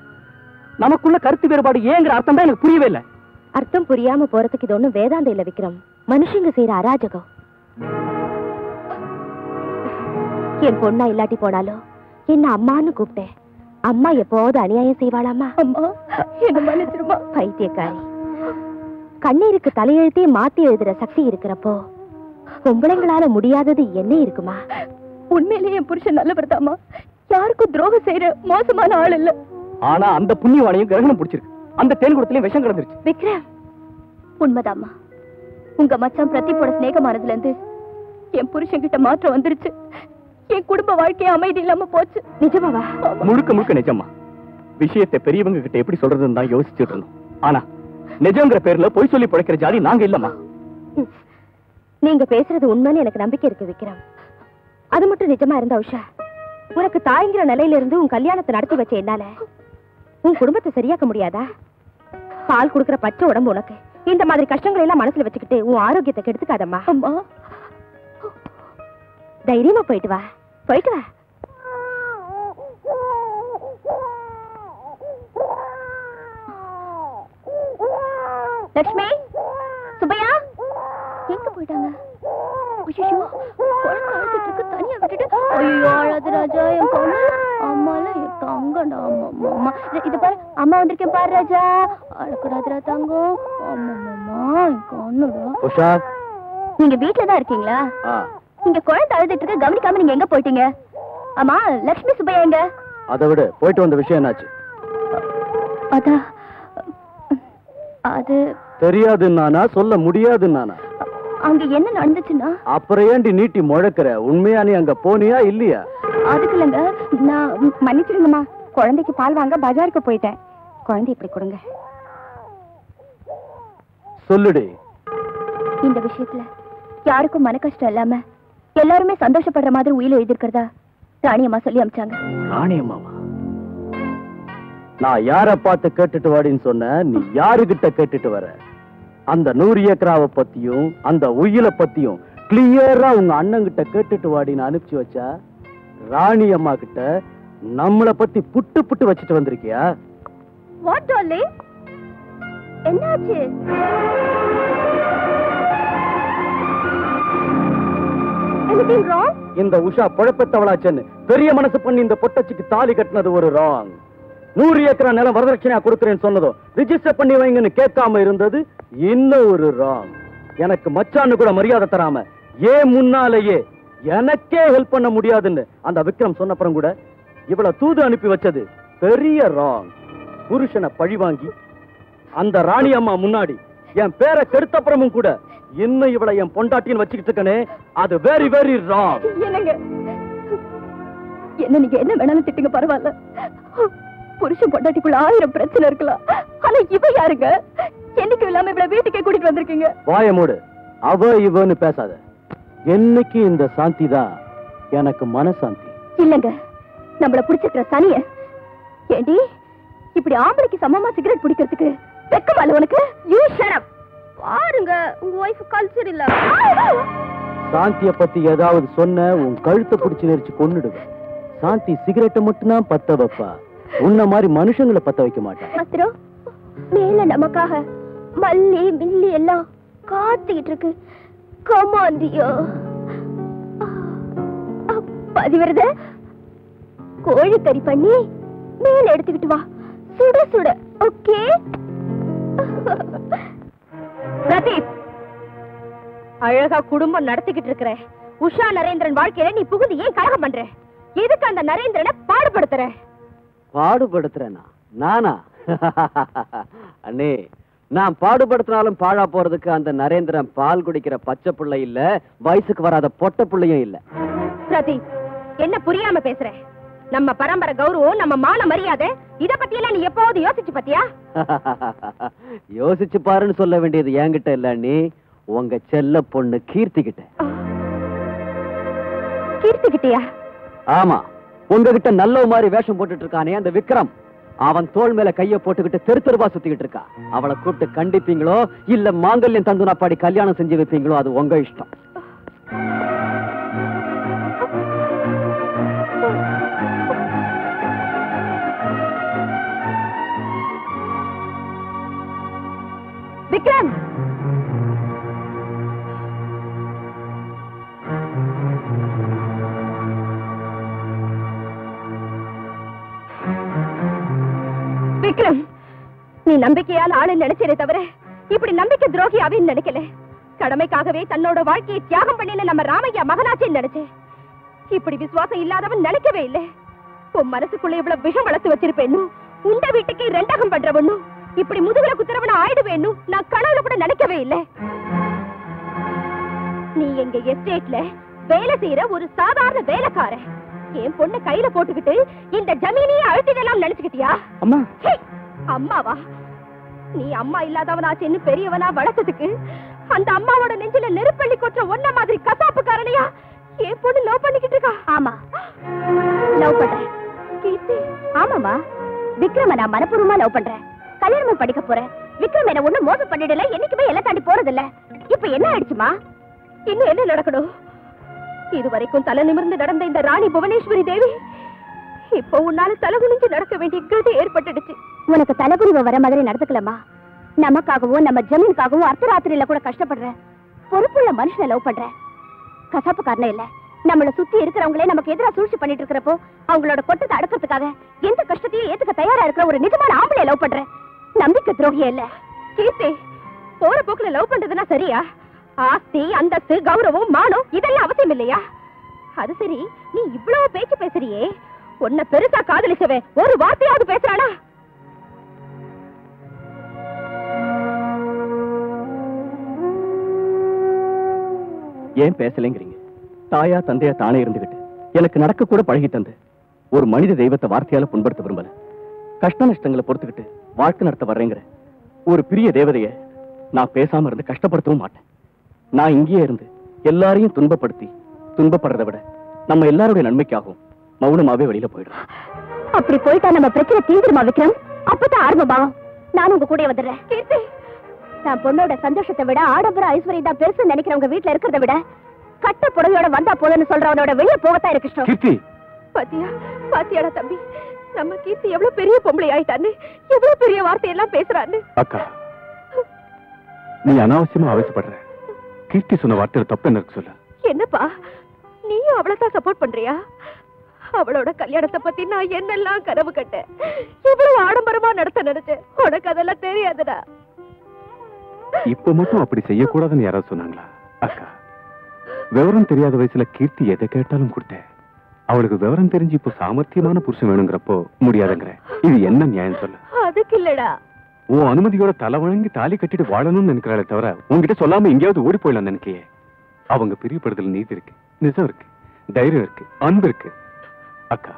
நமக்குள்ள கருத்து வேறுபாடு ஏங்கிற அர்த்தம் தான் எனக்கு புரியவே இல்லை. அர்த்தம் புரியாம போறதுக்கு இது ஒண்ணும் வேதாந்த இல்ல விக்ரம், மனுஷங்க செய்யற அராஜகம். என் பொண்ணா இல்லாட்டி போனாலும் என்ன அம்மான்னு கூப்பிட்டேன். அம்மா எப்போது அநியாயம் செய்வாளாமா? அம்மா என்ன மன்னிச்சிருமா. பைத்தியக்காரி, கண்ணீருக்கு தலையெழுத்தே மாத்தி எழுதுற சக்தி இருக்கிறப்போ பொம்பளைங்களால முடியாதது என்ன இருக்குமா? உண்மையிலேயே என் புருஷன் நல்லவர் தாமா, யாருக்கும் துரோகம் செய்யற மோசமான ஆள் இல்ல. ஆனா அந்த புண்ணியவானையும் கிரகணம் பிடிச்சிருக்கு. அந்த தேன் குடத்திலயும் விஷம் கிடந்துருச்சு. விக்ரம், உண்மைதாம்மா. உங்க மச்சான் பிரதீப்போட சிநேகமானதுல இருந்து என் புருஷன் கிட்ட மாற்றம் வந்துருச்சு. என் குடும்ப வாழ்க்கைய அமைதி இல்லாம போச்சு. நிஜமாவா? முழுக்க முழுக்க நிஜமா. விஷயத்தை பெரியவங்க கிட்ட எப்படி சொல்றதுன்னு தான் யோசிச்சுட்டு இருந்தோம். ஆனா நிஜங்கிற பேர்ல பொய் சொல்லி பிழைக்கிற ஜாதி நாங்க இல்லம்மா. நீங்க பேசுறது உண்மைன்னு எனக்கு நம்பிக்கை இருக்கு விக்ரம். அது மட்டும் நிஜமா இருந்தா உஷா, உனக்கு தாய்ங்கிற நிலையில இருந்து உன் கல்யாணத்தை நடத்தி வச்ச என்னால உன் குடும்பத்தை சரியாக்க முடியாதா? பால் குடுக்கிற பச்சை உடம்பு உனக்கு. இந்த மாதிரி கஷ்டங்களை எல்லாம் மனசுல வச்சுக்கிட்டு உன் ஆரோக்கியத்தை கெடுத்துக்காதம்மா. அம்மா, தைரியமா போயிட்டு வா, போயிட்டு வா. லட்சுமி, சுப்பையா எங்க போயிட்டாங்க? ஐயோ, குழந்தை அழுதுட்டு இருக்கு, தனியா விட்டுட்டு. ஐயோ, அழாத ராஜா, என் பொண்ணு. அம்மால என் தங்கடா. அம்மா இது பாரு, அம்மா வந்திருக்கேன் பாரு ராஜா. அழக்கூடாதுரா தங்கம். அம்மா என் பொண்ணுடா. உஷா, நீங்க வீட்டுல தான் இருக்கீங்களா? இங்க குழந்தை அழுதுட்டு இருக்கு, கவனிக்காம நீங்க எங்க போயிட்டீங்க? அம்மா, லட்சுமி சுப்பையா எங்க? அதை விட போயிட்டு வந்த விஷயம் என்னாச்சு? அதான் அது தெரியாதுன்னானா, சொல்ல முடியாதுன்னானா? அங்க என்ன நடந்துச்சுன்னா? அப்புறம் ஏண்டி நீட்டி முழக்கிற? உண்மையா நீ அங்க போனியா இல்லையா? அதுக்கு இல்லங்க, நான் மன்னிச்சிடுங்கம்மா. குழந்தைக்கு பால் வாங்க பஜாருக்கு போயிட்டேன். குழந்தை இப்படி கொடுங்க. சொல்லுடி. இந்த விஷயத்துல யாருக்கும் மன கஷ்டம் இல்லாம எல்லாருமே சந்தோஷப்படுற மாதிரி உயிர் எழுதிருக்கிறதா ராணியம்மா சொல்லி அமிச்சாங்க. ராணியம்மாவா? நான் யார பார்த்து கேட்டுட்டு வாடின்னு சொன்ன, நீ யாருகிட்ட கேட்டுட்டு வர? அந்த 100 ஏக்கராவை பத்தியும் அந்த உயில பத்தியும் கிளியரா உங்க அண்ணன் கிட்ட கேட்டுட்டு வாடின்னு அனுப்பிச்சு வச்சா, ராணி அம்மா கிட்ட நம்மளை பத்தி புட்டு புட்டு வச்சுட்டு வந்திருக்கியா? வாட் டார்லிங், என்னாச்சு? Anything wrong? இந்த உஷா பொழப்பத்தவளாச்சன்னு பெரிய மனசு பண்ணி இந்த பொட்டச்சிக்கு தாலி கட்டினது ஒரு ராங். 100 ஏக்கரா நிலம் வரதட்சணையா கொடுக்குறேன்னு சொன்னதும் ரிஜிஸ்டர் பண்ணி வைங்கன்னு கேட்காம இருந்தது இன்னும் ஒரு ராங். எனக்கு மச்சான்னு கூட மரியாதை தராம ஏன் முன்னாலேயே எனக்கே ஹெல்ப் பண்ண முடியாதுன்னு அந்த விக்ரம் சொன்னப்புறம் கூட இவளை தூது அனுப்பி வச்சது பெரிய ராங். புருஷனை பழி வாங்கி அந்த ராணி அம்மா முன்னாடி என் பேரை கெடுத்தப்புறமும் கூட இன்னும் இவளை என் பொண்டாட்டின்னு வச்சுக்கிட்டு இருக்கனே, அது வெரி வெரி ராங். என்னங்க, என்ன நீங்க என்ன வேணாலும் திட்டுங்க, பரவாயில்ல. புருஷன் பொண்டாட்டிக்குள்ள 1000 பிரச்சனை இருக்கலாம். ஆனா இவ யாருங்க? என்னைக்கு இல்லாம இவள வீட்டுக்கே கூட்டிட்டு வந்திருக்கீங்க. வாய மூடு. அவ இவன்னு பேசாத. என்னைக்கு இந்த சாந்தி தான் எனக்கு மனசாந்தி. இல்லங்க, நம்மள பிடிச்சிருக்கிற சனிய. ஏண்டி இப்படி ஆம்பளைக்கு சமமா சிகரெட் பிடிக்கிறதுக்கு வெக்கமா இல்ல உனக்கு? You shut up. பாருங்க, உங்க வைஃப் கல்ச்சர் இல்ல. சாந்திய பத்தி ஏதாவது சொன்ன உன் கழுத்தை பிடிச்சு நெரிச்சு கொன்னுடுவேன். சாந்தி சிகரெட்டை மட்டும்தான் பத்த வைப்பா, உன்ன மாதிரி மனுஷங்களை பத்த வைக்க மாட்டான். மாத்திரம் மேல நமக்காக மல்லி மில்லி எல்லாம் காத்துக்கிட்டு இருக்கு. கமாண்டியோ பதிவிரத கோழிக்கறி பண்ணி மேல எடுத்துக்கிட்டு வா, சுட சுட. ஓகே பிரதீப், அழகா குடும்பம் நடத்திக்கிட்டு இருக்கிற உஷா நரேந்திரன் வாழ்க்கையில நீ புகுந்து ஏன் கலகம் பண்ற? எதுக்கு அந்த நரேந்திரனை பாடுபடுத்துற? பாடுபடுத்துறேனா? நானா? அண்ணே, நான் பாடுபடுத்தினாலும் பாழா போறதுக்கு அந்த நரேந்திரன் பால் குடிக்கிற பச்சை பிள்ளை இல்ல, வயசுக்கு வராத பொட்ட பிள்ளையும் இல்ல. பிரதீப், என்ன புரியாம பேசுற? நம்ம பரம்பரை கௌரவம், நம்ம மான மரியாதை, இத பத்தி எல்லாம் நீ எப்போது யோசிச்சு பாத்தியா? யோசிச்சு பாருன்னு சொல்ல வேண்டியது என்கிட்ட இல்ல, நீ உங்க செல்ல பொண்ணு கீர்த்தி கிட்ட. கீர்த்தி கிட்டயா? ஆமா, உங்ககிட்ட நல்ல மாதிரி வேஷம் போட்டுட்டு இருக்கானே அந்த விக்ரம், அவன் தோள் மேல கைய போட்டுக்கிட்டு தெரு தெருவா சுத்திக்கிட்டு இருக்கா. அவளை கூப்பிட்டு கண்டிப்பீங்களோ இல்ல மாங்கல்யம் தந்துனா பாடி கல்யாணம் செஞ்சு வைப்பீங்களோ, அது உங்க இஷ்டம். விக்ரம், விக்ரம், நீ நம்பிக்கையால் ஆளு நினைச்சே தவிர இப்படி நம்பிக்கை துரோகியாவே நினைக்கல. கடமைக்காகவே தன்னோட வாழ்க்கையை தியாகம் பண்ணின நம்ம ராமையா மகனாச்சேன்னு நினைச்சேன். இப்படி விசுவாசம் இல்லாதவன் நினைக்கவே இல்லை. உன் மனசுக்குள்ள இவ்வளவு விஷம் வளர்த்து வச்சிருப்பேன்னு, உண்ட வீட்டுக்கு 2 பண்றவன்னு, இப்படி முதுகுல குத்துறவன ஆயிடுவேன்னு நான் கனவுல கூட நினைக்கவே இல்லை. நீ எங்க எஸ்டேட்ல வேலை செய்யற ஒரு சாதாரண வேலைக்கார. என் பொண்ணு கையில போட்டுக்கிட்டு இந்த ஜமீனையே அழுத்திடலாம் நினைச்சுக்கிட்டியா? அம்மா, அம்மாவா? நீ அம்மா இல்லாதவனாச்சேன்னு பெரியவனா வளர்த்ததுக்கு அந்த அம்மாவோட நெஞ்சில நெருப்பள்ளி கொற்ற ஒன்ன மாதிரி கசாப்பு காரணையா என் பொண்ணு லவ் பண்ணிக்கிட்டு இருக்கா? ஆமா, லவ் பண்றேன். கீர்த்தி, ஆமாமா, விக்ரம நான் மனப்பூர்வமா லவ் பண்றேன். கல்யாணம் படிக்க போறேன். விக்ரம் என்ன ஒண்ணு மோசம் பண்ணிடல, என்னைக்குமே எல்லாம் தாண்டி போறதில்ல. இப்ப என்ன ஆயிடுச்சுமா? இன்னும் என்ன நடக்கணும்? இதுவரைக்கும் தலை நிமிர்ந்து நடந்த இந்த ராணி புவனேஸ்வரி தேவி இப்போ உன்னால தலகுனிஞ்சு நடக்க வேண்டிய கதி ஏற்பட்டுடுச்சு. உனக்கு தலகுனிவு வர மாதிரி நடந்துக்கலாமா? நமக்காகவும் நம்ம ஜமீனுக்காகவும் அர்த்தராத்திரியில கூட கஷ்டப்படுற பொறுப்புள்ள மனுஷனை லவ் பண்ற கசப்பு காரணம் இல்ல. நம்மளை சுத்தி இருக்கிறவங்களே நமக்கு எதிராக சூழ்ச்சி பண்ணிட்டு இருக்கிறப்போ அவங்களோட கொட்டத்தை அடக்கிறதுக்காக எந்த கஷ்டத்தையும் ஏத்துக்க தயாரா இருக்கிற ஒரு நிஜமான ஆம்பளை லவ் பண்ற நம்பிக்கை துரோகியே இல்ல. கீர்த்தி, போற போக்குல லவ் பண்றதுன்னா சரியா? ஆஸ்தி, அந்தஸ்து, கௌரவம், மானம் இதெல்லாம் அவசியம் இல்லையா? அது சரி, நீ இவ்வளவு பேச்சு பேசுறியே, உன்னை பெருசா காதலிச்சவே ஒரு வார்த்தையாவது பேசுறானா? ஏன் பேசலைங்கிறீங்க? தாயா தந்தையா தானே இருந்துகிட்டு எனக்கு நடக்க கூட பழகி தந்து ஒரு மனித தெய்வத்தை வார்த்தையால புண்படுத்த விரும்பல. கஷ்ட நஷ்டங்களை பொறுத்துக்கிட்டு வாழ்க்கை நடத்த வர்றேங்கிற ஒரு பெரிய தேவதைய நான் பேசாம இருந்து கஷ்டப்படுத்தவும் மாட்டேன். நான் இங்கேயே இருந்து எல்லாரையும் துன்பப்படுத்தி துன்பப்படுறதை விட நம்ம எல்லாருடைய நன்மைக்காகவும் மௌனமாவே வெளியில போயிடும். அப்படி போயிட்டா நம்ம பிரச்சனை தீவிரமா விக்ரம். அப்பதான் ஆரம்பமாகும். நான் உங்க கூட வந்துடுறேன். கீர்த்தி, நான் பொண்ணோட சந்தோஷத்தை விட ஆடம்பர ஐஸ்வர்யம் தான் பெருசு நினைக்கிறவங்க வீட்டுல இருக்கிறத விட கட்ட புடவையோட வந்தா போதுன்னு சொல்றவனோட வெளியே போகத்தான் இருக்கு இஷ்டம். பாத்தியாடா தம்பி, நம்ம கீர்த்தி எவ்வளவு பெரிய பொம்பளை ஆயிட்டான்னு, எவ்வளவு பெரிய வார்த்தையெல்லாம் பேசுறான்னு. அக்கா, நீ அனாவசியமா அவசப்படுற. கீர்த்தி சொன்ன வார்த்தையில தப்பு என்ன இருக்கு சொல்லு. என்னப்பா, நீயும் அவளைத்தான் சப்போர்ட் பண்றியா? அவளோட கல்யாணத்தை பத்தி நான் என்னெல்லாம் கனவு கட்டேன், இவ்வளவு ஆடம்பரமா நடத்த நினைச்சேன். உனக்கு அதெல்லாம் தெரியாதுடா. இப்ப மட்டும் அப்படி செய்யக்கூடாதுன்னு யாராவது சொன்னாங்களா? அக்கா, விவரம் தெரியாத வயசுல கீர்த்தி எதை கேட்டாலும் கொடுத்தேன். அவளுக்கு விவரம் தெரிஞ்சு இப்போ சாமர்த்தியமான புருஷன் வேணுங்கிறப்போ முடியாதுங்கிற. இது என்ன நியாயம் சொல்லு? அதுக்கு இல்லடா, உன் அனுமதியோட தலை வழங்கி தாலி கட்டிட்டு வாழணும்னு நினைக்கிறாளே தவிர உன்கிட்ட சொல்லாம எங்கேயாவது ஓடி போயிடலாம் நினைக்கையே. அவங்க பிரியப்படுதல் நீதி இருக்கு, நிஜம் இருக்கு, தைரியம் இருக்கு, அன்பு இருக்கு. அக்கா,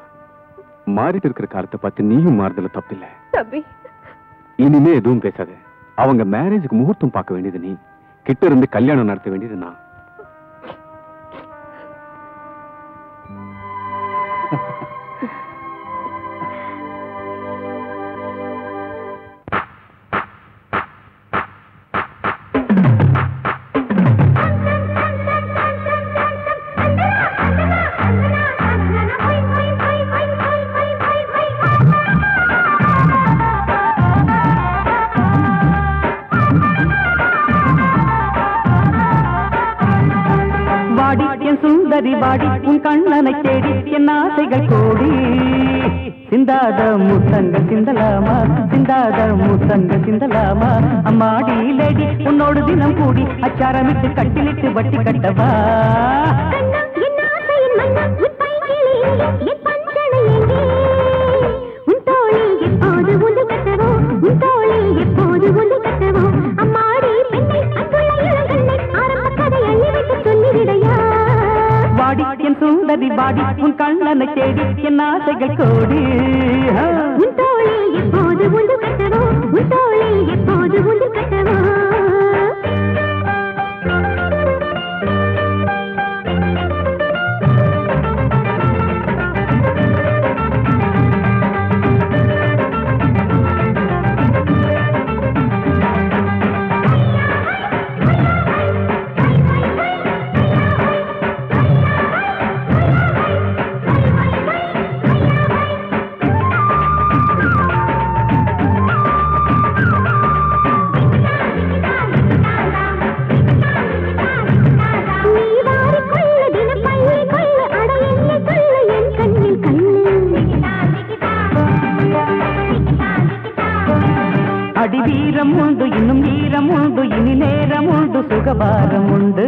மாறிட்டு இருக்கிற காலத்தை பார்த்து நீயும் மாறுதல தப்பில்லை தம்பி. இனிமே எதுவும் பேசாத. அவங்க மேரேஜுக்கு முகூர்த்தம் பார்க்க வேண்டியது நீ, கிட்ட இருந்து கல்யாணம் நடத்த வேண்டியது நான். சுந்தரி வாடி உன் கண்ணனை தேடி என் ஆசைகள் கோடி. சிந்தாத முத்தங்க சிந்தலாமா, சிந்தாத முத்தங்க சிந்தலாமா. அம்மாடி லேடி உன்னோடு தினம் கூடி அச்சாரமிட்டு கட்டிலிட்டு வட்டி கட்டவா. வாடி என் சுந்தரி வாடி உன் கண்ணனை தேடி என் ஆசைகள் கோடி. உன் தோளில் எப்போது உண்டு கட்டவோ, உன் தோளில் எப்போது உண்டு கட்டவோ. அடி வீரம் உண்டு, இன்னும் வீரம் உண்டு, இனி நேரம் உண்டு, சுகபாரம் உண்டு.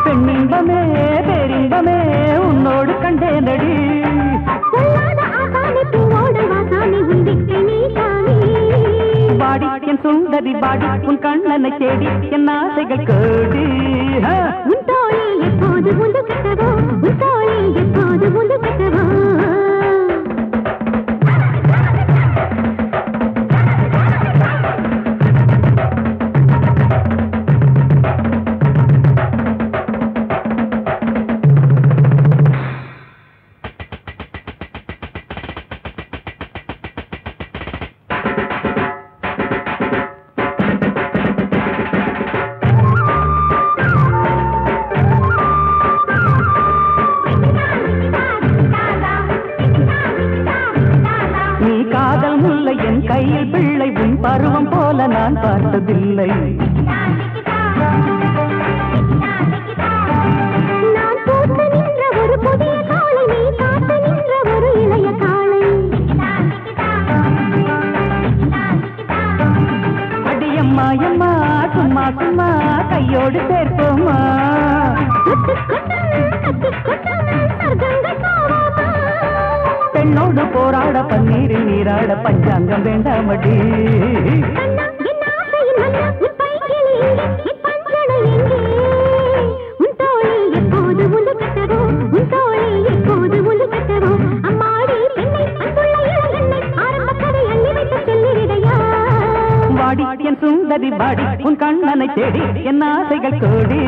பெண்ணின்பமே பேரின்பமே உன்னோடு கண்டேனடி. வாடி என் சுந்தரி வாடி உன் கண்ணனை தேடி என் ஆசைகள் கோடி. உன் தோளில் எப்போது உண்டு கட்டவோ, உன் தோளில் எப்போது உண்டு கட்டவோ. கையில் பிள்ளை உன் பருவம் போல நான் பார்த்ததில்லை. நான் போட்டு நின்ற ஒரு புதிய காலை, நீ காத்து நின்ற ஒரு இளைய காலை. அடியம்மா எம்மா சும்மா சும்மா கையோடு சேர்ப்போமா. பெண்ணோடு போராட பன்னீரில் நீராட பஞ்சாங்கம் வேண்டாமடி. வாடி என் சுந்தரி வாடி உன் கண்ணனை தேடி என் ஆசைகள் கோடி.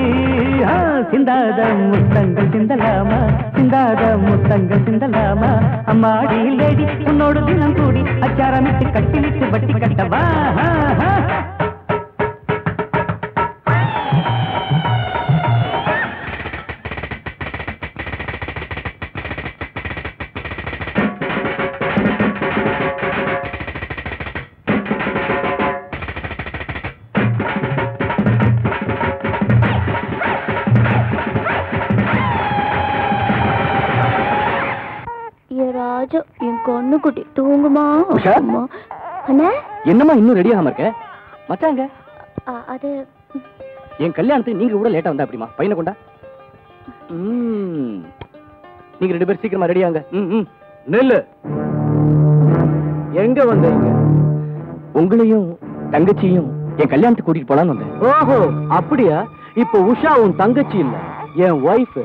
சிந்தாத முத்தங்கள் சிந்தலாமா, சிந்தாத முத்தங்கள் சிந்தலாமா. அம்மாடி லேடி உன்னோடு தினம் கூடி அச்சாரமிட்டு கட்டிலிட்டு வட்டி கட்டவா. ராஜா என் கண்ணு குட்டி தூங்குமா? உஷா? அண்ணா என்னம்மா இன்னும் ரெடி ஆகாம இருக்க? மச்சாங்க அது என் கல்யாணத்துக்கு நீங்க கூட லேட்டா வந்தா அப்படிமா? பையனை கொண்டா. நீங்க 2 பேரும் சீக்கிரமா ரெடி ஆங்க. நெல்லு எங்க வந்தீங்க? உங்களையும் தங்கச்சியும் என் கல்யாணத்துக்கு கூட்டிட்டு போலான்னு வந்தேன். ஓஹோ அப்படியா? இப்ப உஷா உன் தங்கச்சி இல்ல, என் ஒய்ஃப்.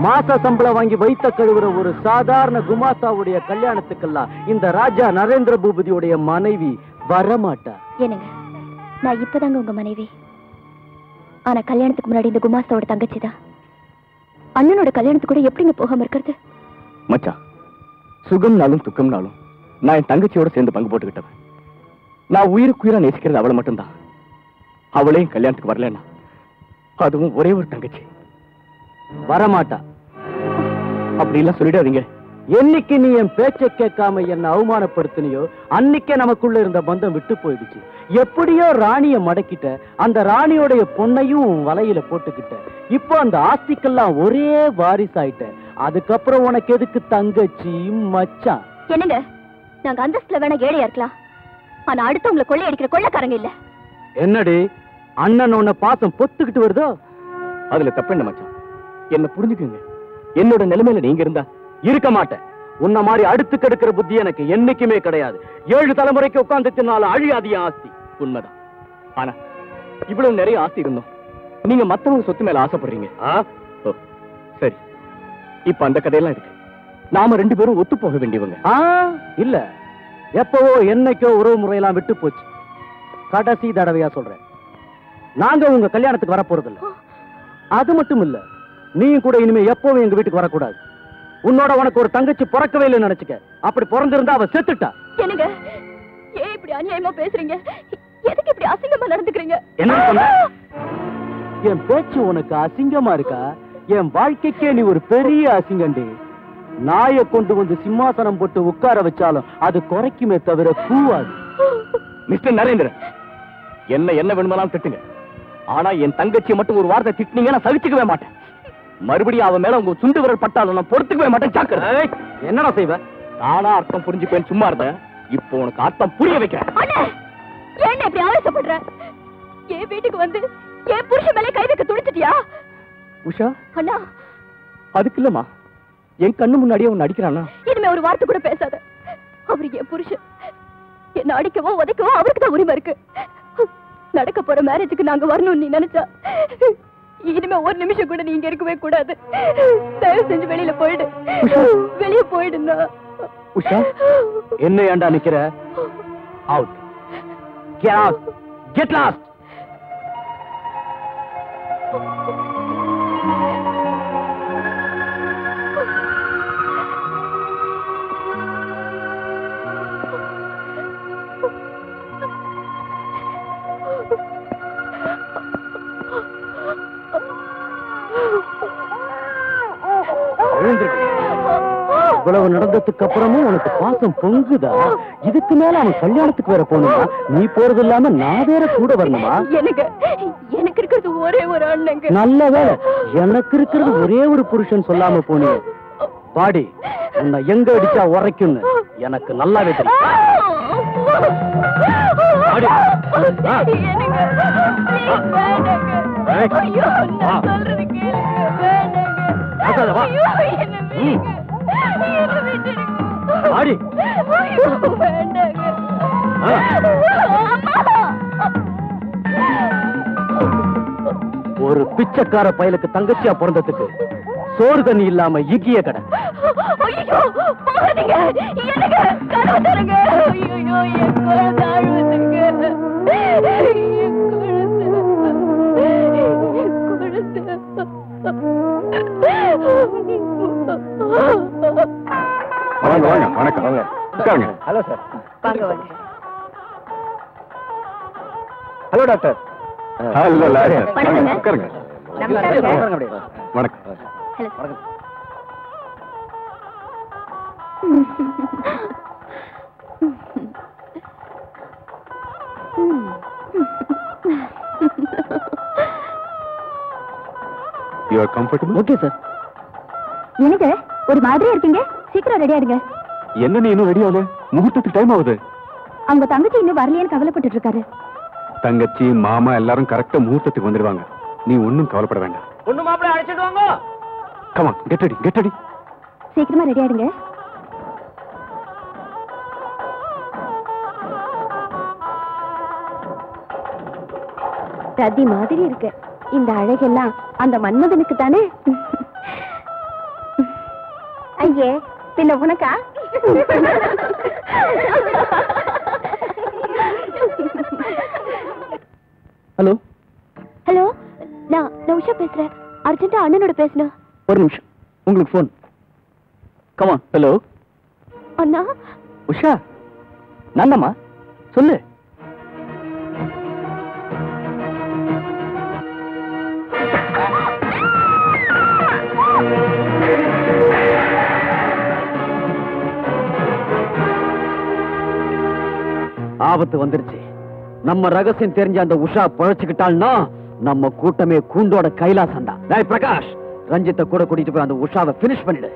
மாச சம்பளம் வாங்கி வைத்த கழுவுற ஒரு சாதாரண குமாஸ்தாவுடைய கல்யாணத்துக்கெல்லாம் இந்த ராஜா நரேந்திர பூபதியுடைய மனைவி வரமாட்டா. என்னங்க, நான் இப்பதாங்க உங்க மனைவி. ஆனா கல்யாணத்துக்கு முன்னாடி இந்த குமாஸ்தாவோட தங்கச்சி தான். அண்ணனோட கல்யாணத்துக்கு கூட எப்படிங்க போகாம இருக்கிறது? மச்சான், சுகம்னாலும் துக்கம்னாலும் நான் என் தங்கச்சியோட சேர்ந்து பங்கு போட்டுக்கிட்டவன். நான் உயிருக்குயிரா நேசிக்கிறது அவளை மட்டும்தான். அவளையும் கல்யாணத்துக்கு வரலன்னா, அதுவும் ஒரே ஒரு தங்கச்சி வரமாட்டா. அப்படி எல்லாம் சொல்லிடாதீங்க. என்னைக்கு நீ என் பேச்சை கேட்காம என்ன அவமானப்படுத்தினியோ அன்னைக்கே நமக்குள்ள இருந்த பந்தம் விட்டு போயிடுச்சு. எப்படியோ ராணிய மடக்கிட்ட, அந்த ராணியோடைய பொண்ணையும் வலையில போட்டுக்கிட்ட. இப்போ அந்த ஆஸ்திக்கெல்லாம் ஒரே வாரிசாயிட்ட. அதுக்கப்புறம் உனக்கு எதுக்கு தங்கச்சி மச்சான்? என்னங்க, நாங்க அந்தஸ்துல வேணா ஏழையா இருக்கலாம், ஆனா அடுத்தவங்களை கொள்ளை அடிக்கிற கொள்ளைக்காரங்க இல்ல. என்னடி அண்ணன் உன்னை பாசம் பொத்துக்கிட்டு வருதோ? அதுல தப்பு என்ன மச்சான்? என்ன புரிஞ்சுக்குங்க. என்னோட நிலைமையில நீங்க இருந்தா இருக்க மாட்டேன். உன்ன மாதிரி அடுத்து கெடுக்கிற புத்தி எனக்கு என்னைக்குமே கிடையாது. 7 தலைமுறைக்கு உட்கார்ந்து தின்னால அழியாதிய ஆஸ்தி. உண்மைதான். ஆனா இவ்வளவு நிறைய ஆஸ்தி இருந்தோம் நீங்க மத்தவங்க சொத்து மேல ஆசைப்படுறீங்க. சரி, இப்ப அந்த கதையெல்லாம் இருக்கு. நாம 2 பேரும் ஒத்து போக வேண்டியவங்க. இல்ல, எப்பவோ என்னைக்கோ உறவு முறையெல்லாம் விட்டு போச்சு. கடைசி தடவையா சொல்றேன், நாங்க உங்க கல்யாணத்துக்கு வர போறது இல்ல. அது மட்டும் இல்ல, நீயும் கூட இனிமே எப்பவும் எங்க வீட்டுக்கு வரக்கூடாது. உன்னோட உனக்கு ஒரு தங்கச்சி பிறக்கவே இல்லைன்னு நினைச்சுக்க. அப்படி பிறந்திருந்தா அவ செத்துட்டா. என்னங்க, ஏன் இப்படி அநியாயமா பேசுறீங்க? எதுக்கு இப்படி அசிங்கமா நடந்துக்கிறீங்க? என்ன சொன்ன? என் பேச்சு உனக்கு அசிங்கமா இருக்கா? என் வாழ்க்கைக்கே நீ ஒரு பெரிய அசிங்கண்டி. நாயை கொண்டு வந்து சிம்மாசனம் போட்டு உட்கார வச்சாலும் அது குறைக்குமே தவிர கூவாது. மிஸ்டர் நரேந்திரன், என்ன வேணுமெல்லாம் திட்டுங்க. ஆனா என் தங்கச்சியை மட்டும் ஒரு வார்த்தை திட்டினீங்க நான் சகிச்சுக்கவே மாட்டேன். மறுபடியும் அவன் மேல உங்க சுண்டு விரல் பட்டாலும் நான் பொறுத்துக்கவே மாட்டேன். ஜாக்கிரதை. என்னடா செய்வ? நானா அர்த்தம் புரிஞ்சுப்பேன் சும்மா இருந்தேன். இப்போ உனக்கு அர்த்தம் புரிய வைக்கிறேன். என்ன இப்படி ஆவேசப்படுற? என் வீட்டுக்கு வந்து என் புருஷன் மேலே கை வைக்க துணிச்சிட்டியா? உஷா, அண்ணா அதுக்கு இல்லம்மா, என் கண்ணு முன்னாடியே உன்னை அடிக்கிறானா? இனிமே ஒரு வார்த்தை கூட பேசாத. அவரு என் புருஷன். என்ன அடிக்கவோ உதைக்கவோ அவருக்கு தான் உரிமை இருக்கு. நடக்க போற மேரேஜுக்கு நாங்க வரணும்னு நீ நினைச்சா இனிமே ஒரு நிமிஷம் கூட நீங்க இருக்கவே கூடாது. தயவு செஞ்சு வெளியில போயிடு. வெளியே போயிடுனா. உஷா, என்ன ஏண்டா நிக்கிற? Out. Get out. Get lost. இவ்வளவு நடந்ததுக்கு அப்புறமும் உனக்கு பாசம் பொங்குதா? இதுக்கு மேல அவன் கல்யாணத்துக்கு வேற போகணுமா? நீ போறது இல்லாம நான் வேற கூட வரணுமா? எனக்கு இருக்கிறது ஒரே ஒரு அண்ணங்க. நல்ல வேலை, எனக்கு இருக்கிறது ஒரே ஒரு புருஷன் சொல்லாம போனே. பாடி உன்னை எங்க அடிச்சா உரைக்கும்னு எனக்கு நல்லாவே தெரியும். ஒரு பிச்சைக்கார பயலுக்கு தங்கச்சியா பிறந்ததுக்கு சோறு தண்ணி இல்லாம இக்கிய கடை. வாங்க வாங்க, வணக்கம் வாங்க, உட்காருங்க. Hello sir. வாங்க வாங்க. Hello doctor. Hello lawyer. வணக்கங்க. உட்காருங்க. வணக்கம். You are comfortable? Okay sir. எனக்கு ஒரு மாதிரியா இருக்கீங்க, சீக்கிரம் ரெடி ஆடுங்க. என்ன நீ இன்னும் ரெடி ஆகல? முகூர்த்தத்துக்கு டைம் ஆகுது. அவங்க தங்கச்சி இன்னும் வரலையேன்னு கவலைப்பட்டு இருக்காரு. தங்கச்சி மாமா எல்லாரும் கரெக்டா முகூர்த்தத்துக்கு வந்துடுவாங்க. நீ ஒன்னும் கவலைப்பட வேண்டாம். பொண்ணு மாப்பிள்ளை அழைச்சிட்டு வாங்க. Come on, get ready, get ready. சீக்கிரமா ரெடி ஆடுங்க. ரதி மாதிரி இருக்கு. இந்த அழகெல்லாம் அந்த மன்மதனுக்கு தானே? ஐயே, பின்ன உனக்கா? ஹலோ. ஹலோ, நான் உஷா பேசுறேன். அர்ஜென்ட்டா அண்ணனோட பேசணும். ஒரு நிமிஷம், உங்களுக்கு போன். கமான். ஹலோ அண்ணா. உஷா, நான்தாம்மா, சொல்லு. ஆபத்து வந்துருச்சு. நம்ம ரகசியம் தெரிஞ்ச அந்த உஷா பழச்சுக்கிட்டாள்னா நம்ம கூட்டமே கூண்டோட கைலாசம் தான். டேய் பிரகாஷ், ரஞ்சித்தை கூட கூட்டிட்டு போய் அந்த உஷாவை பினிஷ் பண்ணிடு.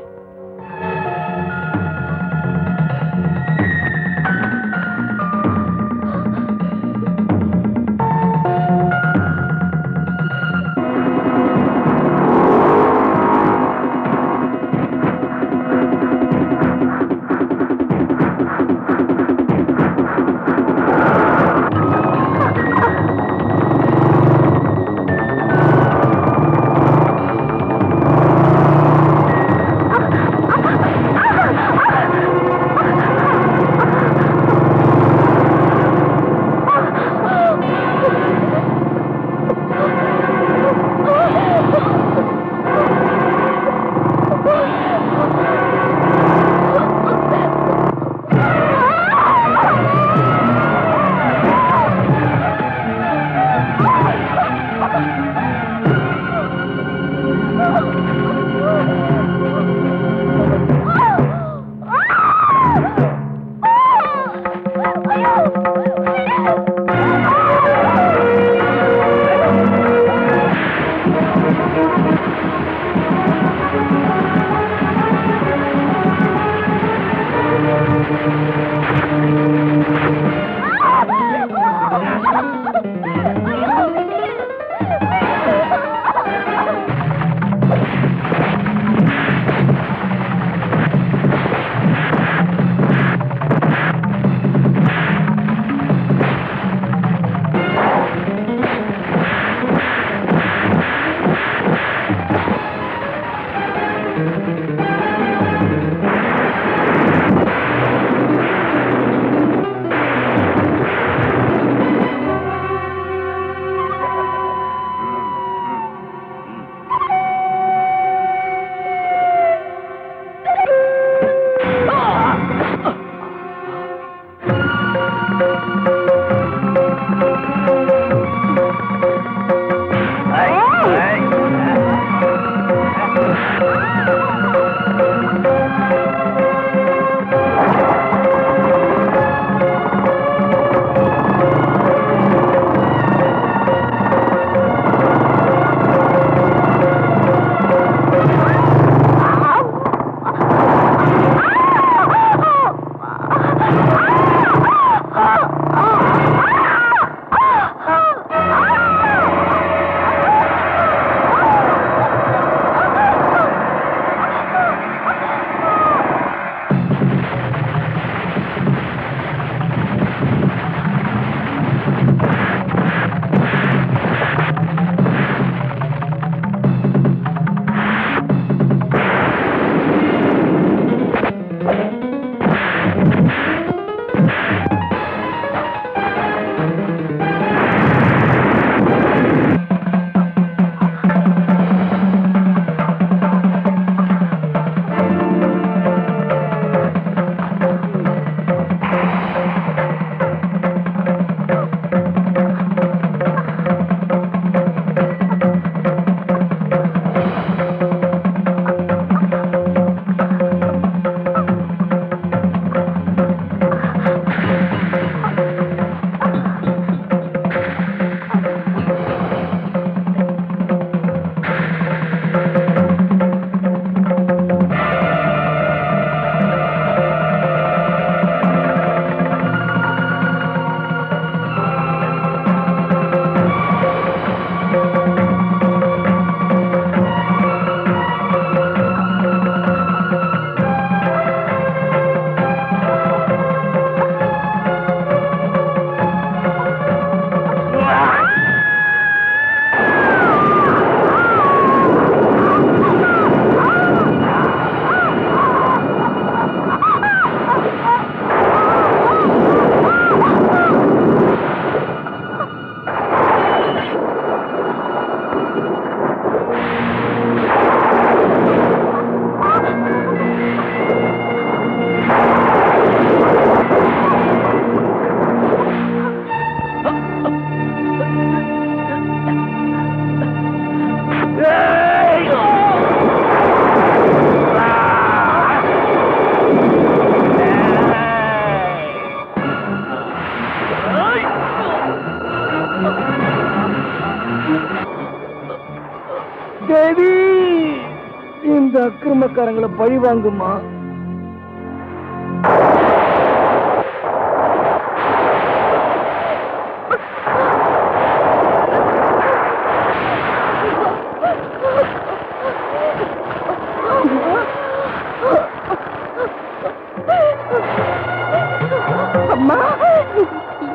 தேவி இந்த அக்கிரமக்காரங்களை பழி வாங்குமா. அம்மா,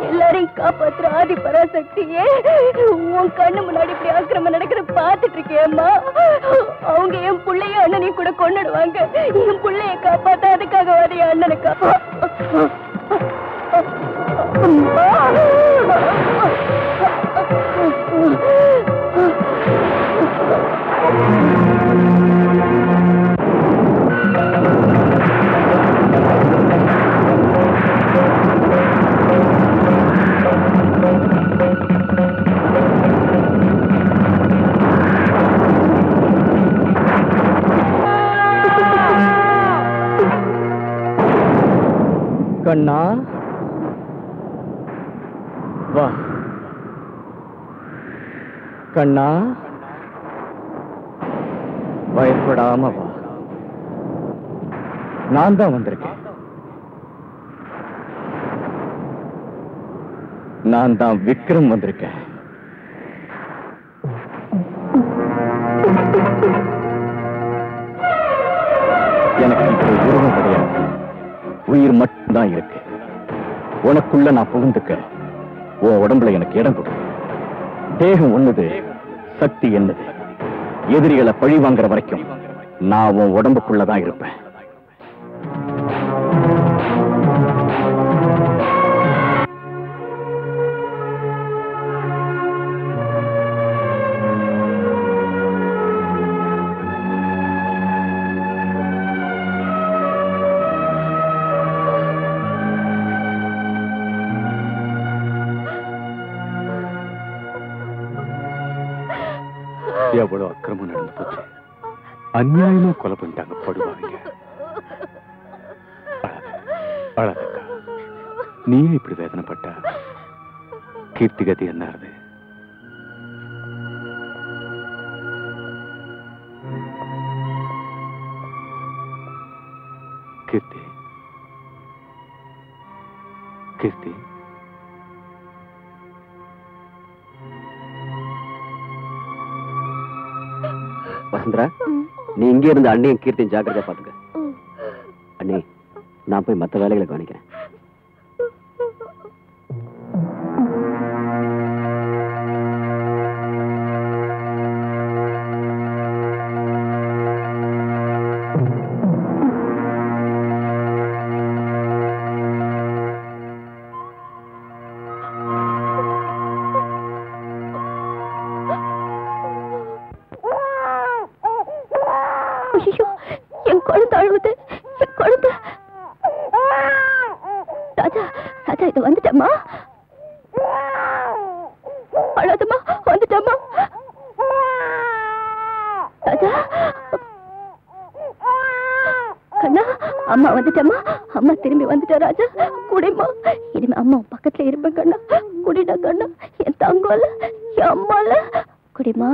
எல்லாரையும் காப்பாத்துற ஆதி பராசக்தியே, உன் கண்ணு முன்னாடி இப்படி ஆக்கிரமம் நடக்கிறத பார்த்துட்டு இருக்கேம்மா. அவங்க என் பிள்ளைய அண்ணனையும் கூட கொண்டுடுவாங்க. என் பிள்ளைய காப்பாத்த அதுக்காக வர அண்ணனை கண்ணா வா. கண்ணா பயப்படாம வா. நான் தான் வந்திருக்கேன். நான் தான் விக்ரம் வந்திருக்கேன். எனக்கு இப்போ உருவம் கிடையாது, உயிர் மட்டும்தான் இருக்கு. உனக்குள்ள நான் புகுந்துக்க உன் உடம்புல எனக்கு இடம் கொடு. தேகம் ஒண்ணுது, சக்தி என்னது. எதிரிகளை பழி வாங்குற வரைக்கும் நான் உன் உடம்புக்குள்ளதான் இருப்பேன். எவ்வளவு அக்கிரமம் நடந்து போச்சு. அநியாயமா கொலை பண்ணிட்டாங்க படுவாங்க. அழகக்கா, நீயே இப்படி வேதனைப்பட்டா கீர்த்திகதி என்ன ஆகுது? கீர்த்தி, கீர்த்தி, வசுந்தரா, நீ இங்கே இருந்து அண்ணியும் கீர்த்தியும் ஜாக்கிரதையா பாத்துக்க. அண்ணி, நான் போய் மற்ற வேலைகளை கவனிக்கிறேன். என் குழந்தை அழுவுது, என் குழந்தை. ராஜா, ராஜா, இது வந்துட்டம்மா. அழாதம்மா, வந்துட்டம்மா. ராஜா, கண்ணா, அம்மா வந்துட்டம்மா. அம்மா திரும்பி வந்துட்டா ராஜா. குடிமா, இனிமே அம்மா பக்கத்துல இருப்பேன் கண்ணா. குடிடா கண்ணா, என் தங்கோல, என் அம்மால. குடிமா.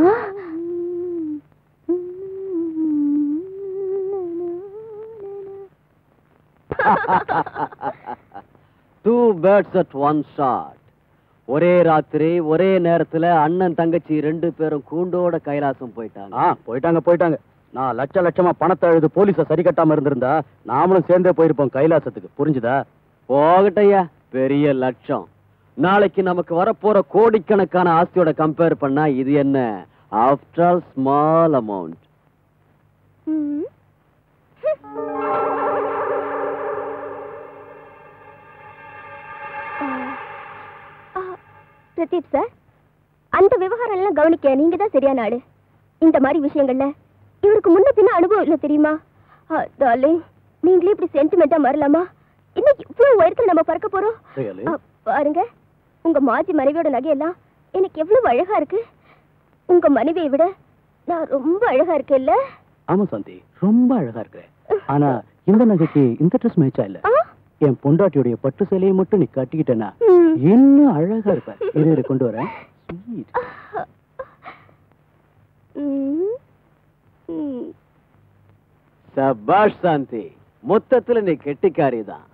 Two birds at one shot. ஒரே ராத்திரி ஒரே நேரத்துல அண்ணன் தங்கச்சி ரெண்டு பேரும் கூண்டோட கைலாசம் போயிட்டாங்க. போயிட்டாங்க. நான் லட்சமா பணத்தை அழுது போலீஸ சரி கட்டாம இருந்திருந்தா நாமளும் சேர்ந்தே போயிருப்போம் கைலாசத்துக்கு. புரிஞ்சுதா? போகட்டையா, பெரிய லட்சம். நாளைக்கு நமக்கு வரப்போற கோடிக்கணக்கான ஆஸ்தியோட கம்பேர் பண்ணா இது என்ன? After all small amount. Pradeep sir, அந்த விவகாரம் எல்லாம் கவனிக்க நீங்க தான் சரியான ஆளு. இந்த மாதிரி விஷயங்கள்ல இவருக்கு முன்ன பின்ன அனுபவம் இல்லை தெரியுமா? டார்லிங், நீங்களே இப்படி சென்டிமெண்டா மாறலாமா? இன்னைக்கு இவ்வளவு உயரத்துல நம்ம பறக்க போறோம். பாருங்க, உங்க மாஜி மனைவியோட நகையெல்லாம் எனக்கு எவ்வளவு அழகா இருக்கு. உங்க மனைவியை விட நான் ரொம்ப அழகா இருக்கேன் இல்ல? ஆமா சாந்தி, ரொம்ப அழகா இருக்கு. ஆனா இந்த நகைக்கு இந்த ட்ரெஸ் மேட்சா இல்ல. என் பொண்டாட்டியுடைய பட்டு சேலையை மட்டும் நீ கட்டிக்கிட்டேன்னா இன்னும் அழகா இருப்ப. இரு கொண்டு வரேன். சபாஷ் சாந்தி, மொத்தத்துல நீ கெட்டிக்காரிதான்.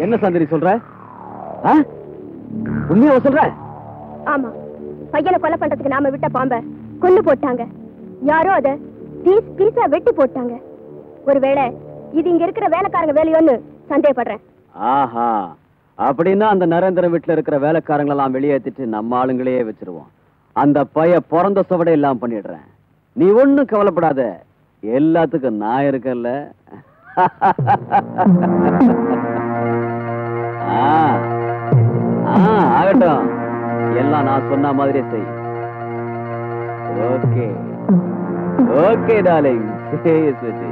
என்ன சந்திரி சொல்ற? உண்மையா சொல்ற? ஆமா, பையனை கொலை பண்றதுக்கு நாம விட்ட பாம்ப கொன்னு போட்டாங்க. யாரோ அத பீஸ் பீஸா வெட்டி போட்டாங்க. ஒருவேளை இது இங்க இருக்கிற வேலைக்காரங்க வேலையோன்னு சந்தேகப்படுறேன். ஆஹா, அப்படின்னா அந்த நரேந்திரன் வீட்டுல இருக்கிற வேலைக்காரங்களெல்லாம் வெளியேற்றிட்டு நம்ம ஆளுங்களையே வச்சிருவோம். அந்த பைய பிறந்த சுவடை எல்லாம் பண்ணிடுறேன். நீ ஒண்ணும் கவலைப்படாத, எல்லாத்துக்கும் நான் இருக்கேன்ல. ஆகட்டும், எல்லாம் நான் சொன்ன மாதிரியே செய். Okay okay darling, sweetie.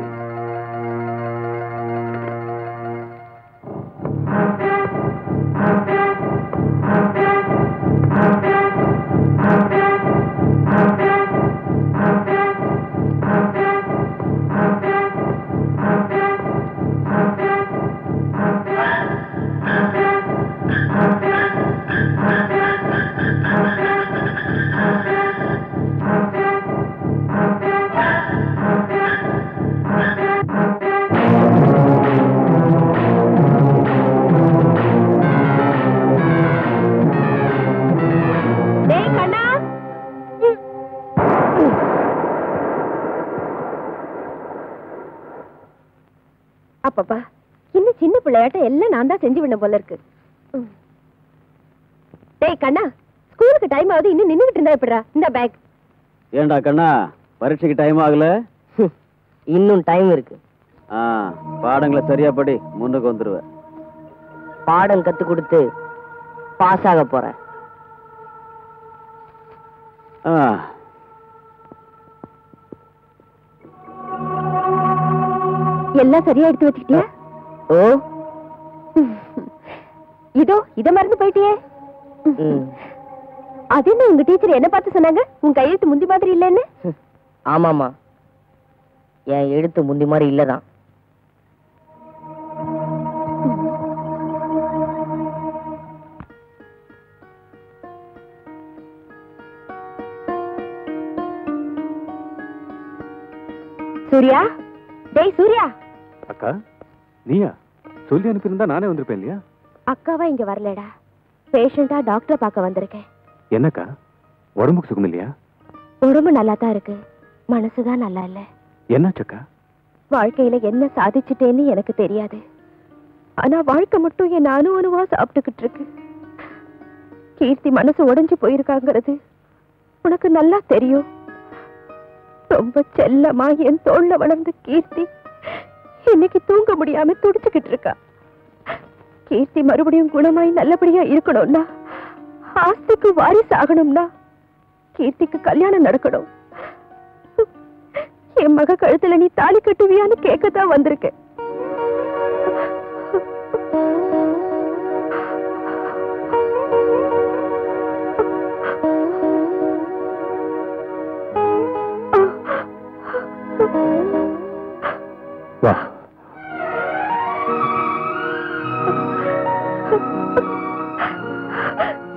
அப்பப்பா, இன்னும் சின்ன பிள்ளையாட்ட எல்லாம் நான் தான் செஞ்சு விட போல இருக்கு. டேய் கண்ணா, ஸ்கூலுக்கு டைம் ஆகுது, இன்னும் நின்னுகிட்டு இருந்தா எப்படிடா? இந்த பேக். ஏண்டா கண்ணா, பரீட்சைக்கு டைம் ஆகல? இன்னும் டைம் இருக்கு. பாடங்களை சரியா படி, முன்னுக்கு வந்துருவ. பாடம் கத்து கொடுத்து பாஸ் ஆக போறேன். எல்லாம் சரியா எடுத்து வச்சுக்கிட்டியா? ஓ, இதோ இத மறந்து போயிட்டியே. அது என்ன, உங்க டீச்சர் என்ன பார்த்து சொன்னாங்க உன் கையெழுத்து முந்தி மாதிரி இல்லன்னு? ஆமாமா, என் எழுத்து முந்தி மாதிரி இல்லதான். சூர்யா, டேய் சூர்யா. அக்கா, நீயா? சொல்லி அனுப்பியிருந்தா நானே வந்திருப்பேன் இல்லையா? அக்காவா இங்க வரலடா, பேஷண்டா டாக்டரை பார்க்க வந்திருக்கேன். என்னக்கா, உடம்புக்கு சுகம் இல்லையா? உடம்பு நல்லா தான் இருக்கு, மனசுதான் நல்லா இல்ல. என்னாச்சக்கா? வாழ்க்கையில என்ன சாதிச்சுட்டேன்னு எனக்கு தெரியாது. ஆனா வாழ்க்கை மட்டும் என் அணுவா சாப்பிட்டுக்கிட்டு இருக்கு. கீர்த்தி மனசு உடைஞ்சு போயிருக்காங்கிறது உனக்கு நல்லா தெரியும். ரொம்ப செல்லமா என் தோள்ல வளர்ந்த கீர்த்தி இன்னைக்கு தூங்க முடியாம துடிச்சுக்கிட்டு இருக்கா. கீர்த்தி மறுபடியும் குணமாய் நல்லபடியா இருக்கணும்னா, ஆஸ்திக்கு வாரிசு ஆகணும்னா கீர்த்திக்கு கல்யாணம் நடக்கணும். என் மக கழுத்துல நீ தாலி கட்டுவியான்னு கேட்கத்தான் வந்திருக்கேன். வா.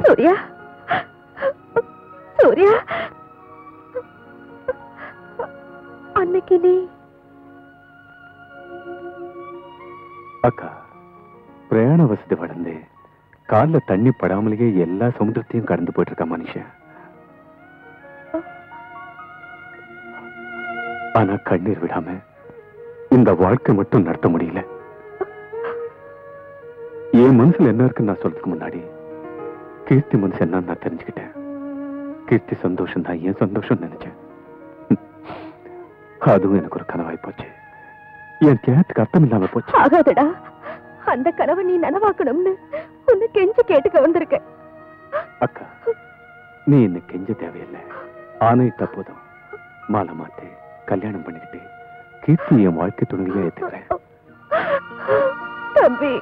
சூர்யா, சூர்யா, அன்னைக்கு நீ அக்கா, பிரயாண வசதி வளர்ந்து காலில் தண்ணி படாமலேயே எல்லா சமுத்திரத்தையும் கடந்து போயிட்டு இருக்க மனுஷன். ஆனா கண்ணீர் விடாம இந்த வாழ்க்கை மட்டும் நடத்த முடியல. என் மனசுல என்ன இருக்குன்னு நான் சொல்றதுக்கு முன்னாடி கீர்த்தி மனசு என்னன்னு நான் தெரிஞ்சுக்கிட்டேன். கீர்த்தி சந்தோஷம் தான் என் சந்தோஷம் நினைச்சேன். அதுவும் எனக்கு ஒரு கனவாய் போச்சு. என் தேகத்துக்கு அர்த்தம் இல்லாம போச்சு. ஆகாதடா, அந்த கனவை நீ நனவாக்கணும்னு உன்னை கெஞ்சி கேட்டுக்க வந்திருக்க. அக்கா, நீ என்ன கெஞ்ச தேவையில்லை. ஆணையிட்டா போதும். மாலை மாத்து, கல்யாணம் பண்ணிக்கிட்டு கீர்த்தி என் வாழ்க்கை துணையிலே ஏத்துக்கிறேன். தம்பி,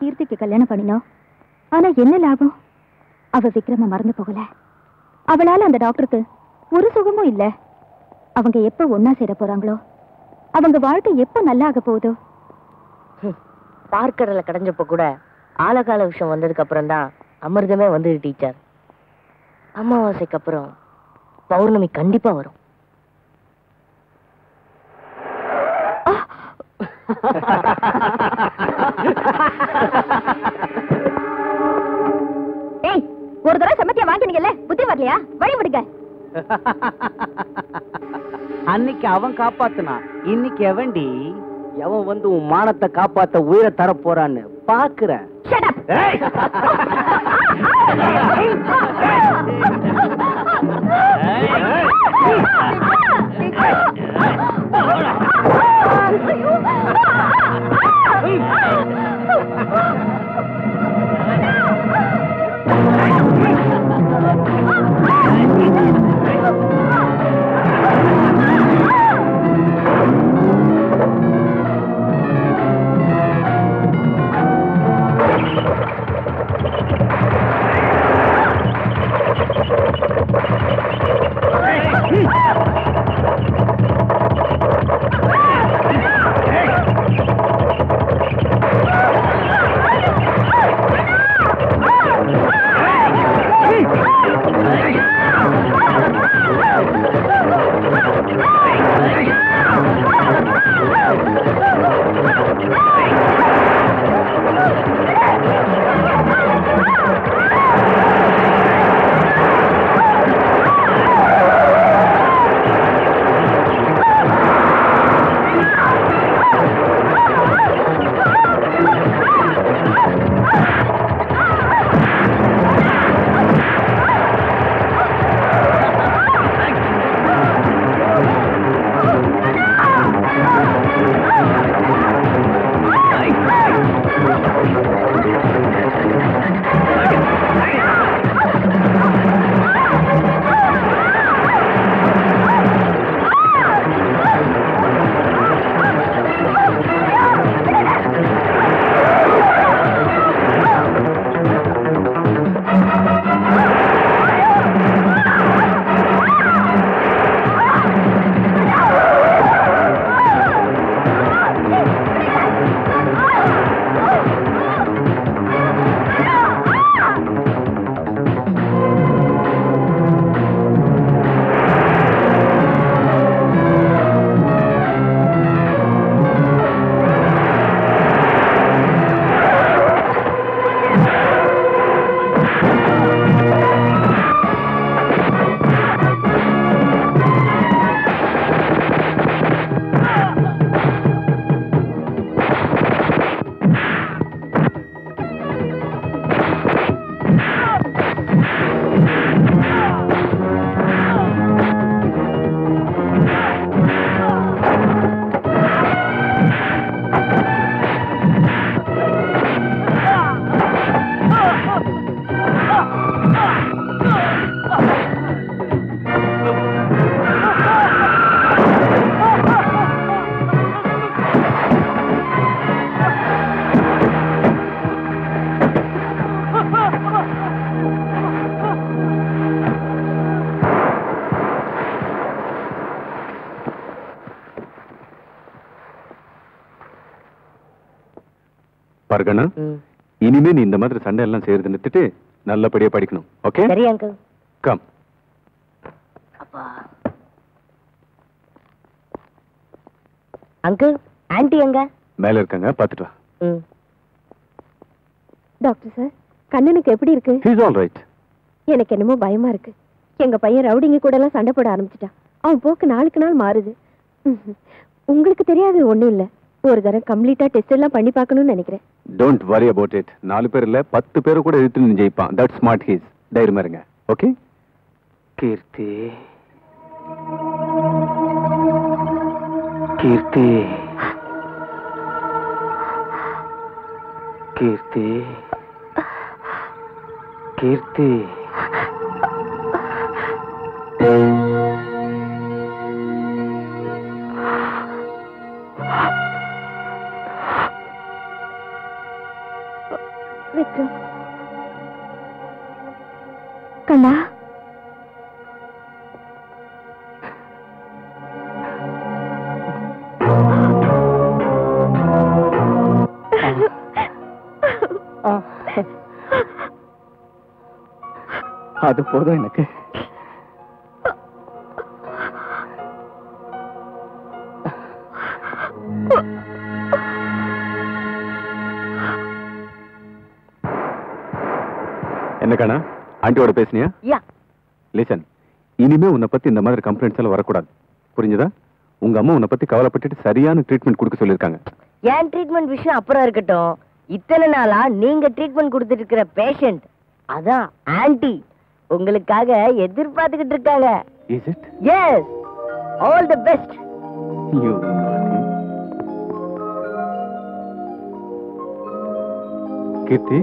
கீர்த்திக்கு கல்யாணம் பண்ணினோம். ஆனா என்ன லாபம்? அவ விக்ரம மறந்து போகல. அவளால அந்த டாக்டருக்கு ஒரு சுகமும் இல்ல. அவங்க எப்ப ஒன்னா சேர போறாங்களோ, அவங்க வாழ்க்கை எப்ப நல்லா ஆக போகுதோ. பார்க்கடலை கடைஞ்சப்ப கூட ஆழகால விஷயம் வந்ததுக்கு அப்புறம் தான் அமிர்தமே வந்தது டீச்சர். அமாவாசைக்கு அப்புறம் பௌர்ணமி கண்டிப்பா வரும். ஏய், ஒரு தடவை சமத்தியா வாங்கினீங்கல்ல, புத்தி வரலையா? வழி விடுங்க. அன்னைக்கு அவன் காப்பாத்துனா, இன்னைக்கு எவன்டி? எவன் வந்து உன் மானத்தை காப்பாத்த உயிரை தர போறான்னு பாக்குறேன். Shut up. பர்கனா, இனிமே நீ இந்த மாதிரி சண்டை எல்லாம் செய்யறது நிறுத்திட்டு நல்லபடியா படிக்கணும். ஓகே? சரி அங்கிள். கம். அப்பா. அங்கிள், ஆன்ட்டி எங்க? மேல இருக்காங்க, பாத்துட்டு வா. டாக்டர் சார், கண்ணனுக்கு எப்படி இருக்கு? He is all right. எனக்கு என்னமோ பயமா இருக்கு. எங்க பையன் ரவுடிங்க கூட எல்லாம் சண்டை போட ஆரம்பிச்சிட்டான். அவன் போக்கு நாளுக்கு நாள் மாறுது. உங்களுக்கு தெரியாது ஒண்ணும் இல்ல. ஒரு தரம் கம்ப்ளீட்டா டெஸ்ட் எல்லாம் பண்ணி பார்க்கணும்னு நினைக்கிறேன். Don't worry about it. 4 பேர் இல்ல 10 பேர் கூட இழுத்து நீ ஜெயிப்பான். That's smart he is. தைரியமா இருங்க. ஓகே? கீர்த்தி. கீர்த்தி. கீர்த்தி. கீர்த்தி. கண்ணா, அது போதும் எனக்கு. என்ன கண்ணா, ஆண்டியோட பேசுனியா? யா. லிசன், இனிமே உன்னை பத்தி இந்த மாதிரி கம்ப்ளைண்ட்ஸ் எல்லாம் வரக்கூடாது, புரிஞ்சதா? உங்க அம்மா உன்னை பத்தி கவலைப்பட்டுட்டு சரியான ட்ரீட்மெண்ட் கொடுக்க சொல்லிருக்காங்க. ஏன் ட்ரீட்மெண்ட் விஷயம் அப்புறம் இருக்கட்டும், இத்தனை நாளா நீங்க ட்ரீட்மெண்ட் கொடுத்துட்டு இருக்கிற பேஷண்ட், அதான் ஆன்ட்டி, உங்களுக்காக எதிர்பார்த்துக்கிட்டு இருக்காங்க. Is it? Yes, all the best. You naughty. கீர்த்தி,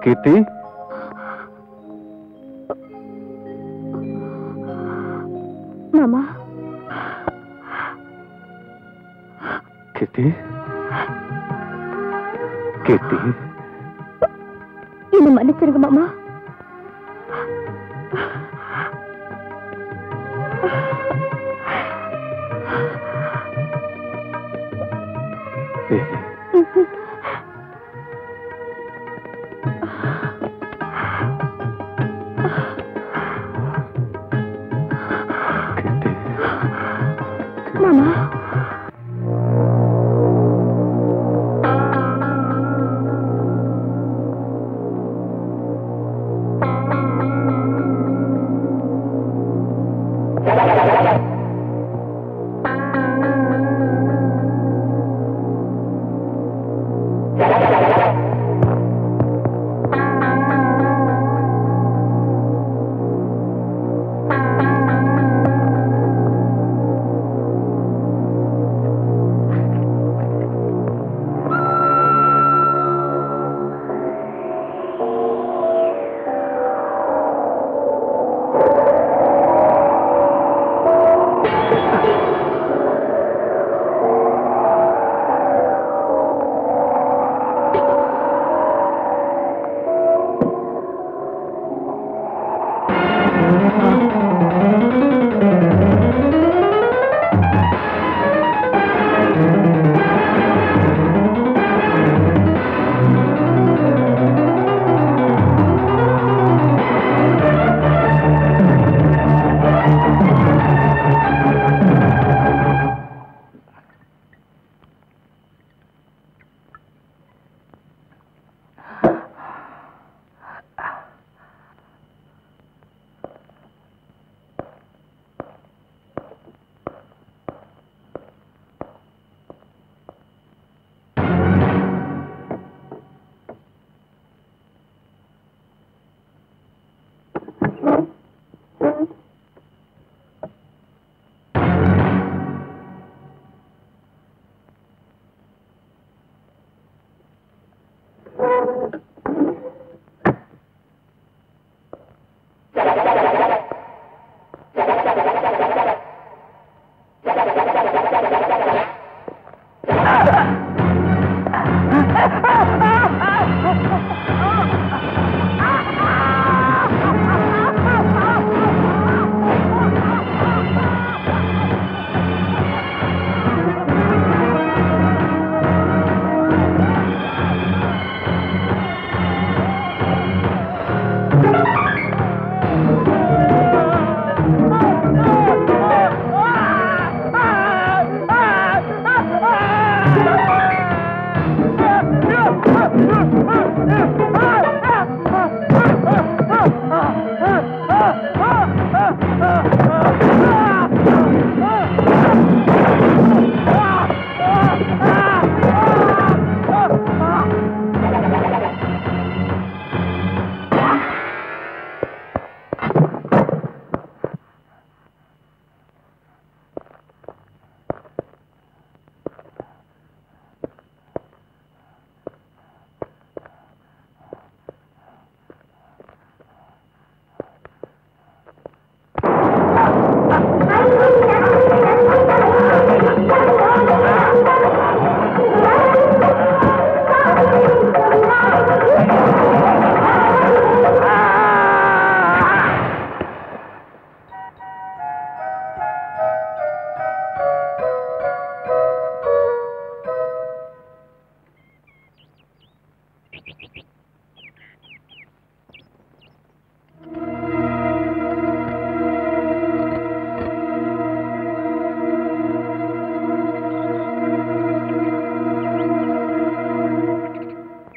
கீர்த்தி, மாமா. கீர்த்தி, கீர்த்தி, என்ன மன்னிச்சிருங்க மாமா. baby. மாமா,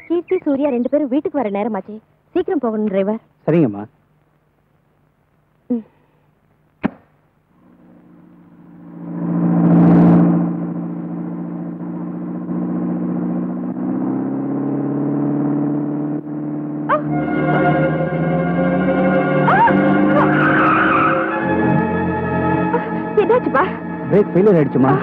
கீர்த்தி சூர்யா 2 பேரும் வீட்டுக்கு வர நேரமாச்சு. சீக்கிரம் போகணும் டிரைவர். சரிங்கம்மா. என்னாச்சுப்பா? பிரேக் ஃபெயிலியர் ஆயிடுச்சுமா.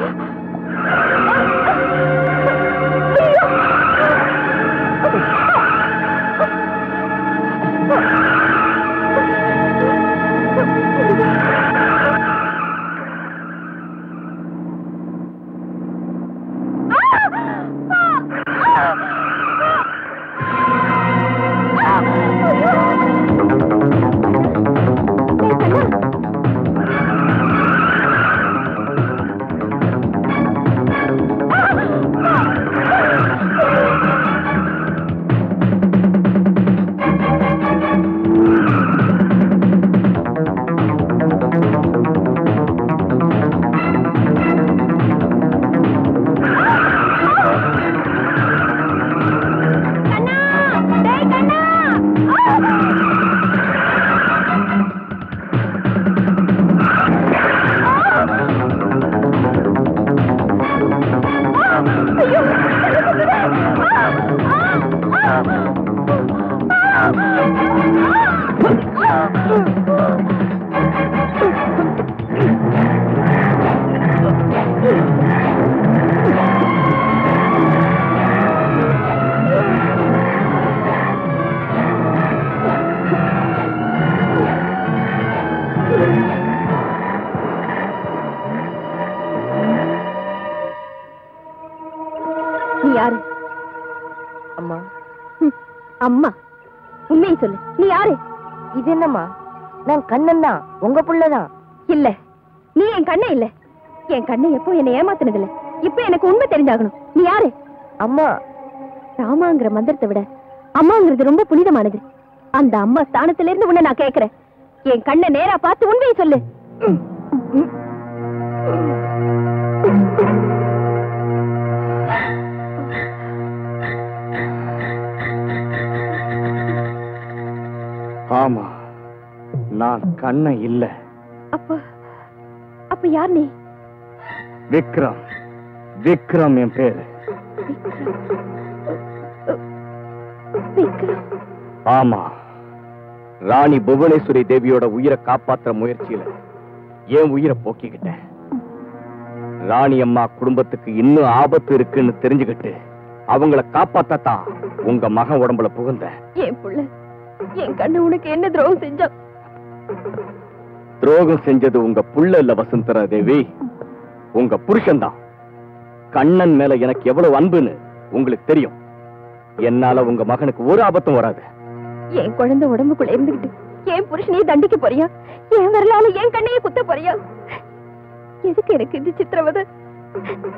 நீ யாரு? அம்மா. அம்மா? உண்மையை சொல்லு, நீ யாரு? இது என்னம்மா? நான் கண்ணன் தான், உங்க புள்ளதான். இல்ல, நீ என் கண்ணே இல்ல. என் கண்ணை எப்போ என்னை ஏமாத்தினது இல்ல. இப்ப எனக்கு உண்மை தெரிஞ்சாகணும். நீ யாரு? அம்மா. ராமாங்கிற மந்திரத்தை விட அம்மாங்கிறது ரொம்ப புனிதமானது. அந்த அம்மா ஸ்தானத்துல இருந்து உன்னை நான் கேட்கிறேன். என் கண்ணை நேரா பார்த்து உண்மையை சொல்லு. ஆமா, நான் கண்ணை இல்ல. அப்ப யார் நீ? விக்ரம். விக்ரம் என் பேரு. விக்ரம்? ஆமா, ராணி புவனேஸ்வரி தேவியோட உயிரை காப்பாற்ற முயற்சியில என் உயிரை போக்கிக்கிட்டேன். ராணி அம்மா குடும்பத்துக்கு இன்னும் ஆபத்து இருக்குன்னு தெரிஞ்சுக்கிட்டு அவங்கள காப்பாத்தான் உங்க மகன் உடம்புல புகுந்த. என் புள்ள, என் கண்ணு உனக்கு என்ன துரோகம் செஞ்சா? துரோகம் செஞ்சது உங்க புள்ள இல்ல வசுந்தரா தேவி, உங்க புருஷன்தான். கண்ணன் மேல எனக்கு எவ்வளவு அன்புன்னு உங்களுக்கு தெரியும். என்னால உங்க மகனுக்கு ஒரு ஆபத்தும் வராது. என் குழந்தை உடம்புக்குள்ள இருந்துகிட்டு என் புருஷனையே தண்டிக்க போறியா? என் வரலால என் கண்ணையே குத்த போறியா? எதுக்கு எனக்கு இது சித்திரவதை?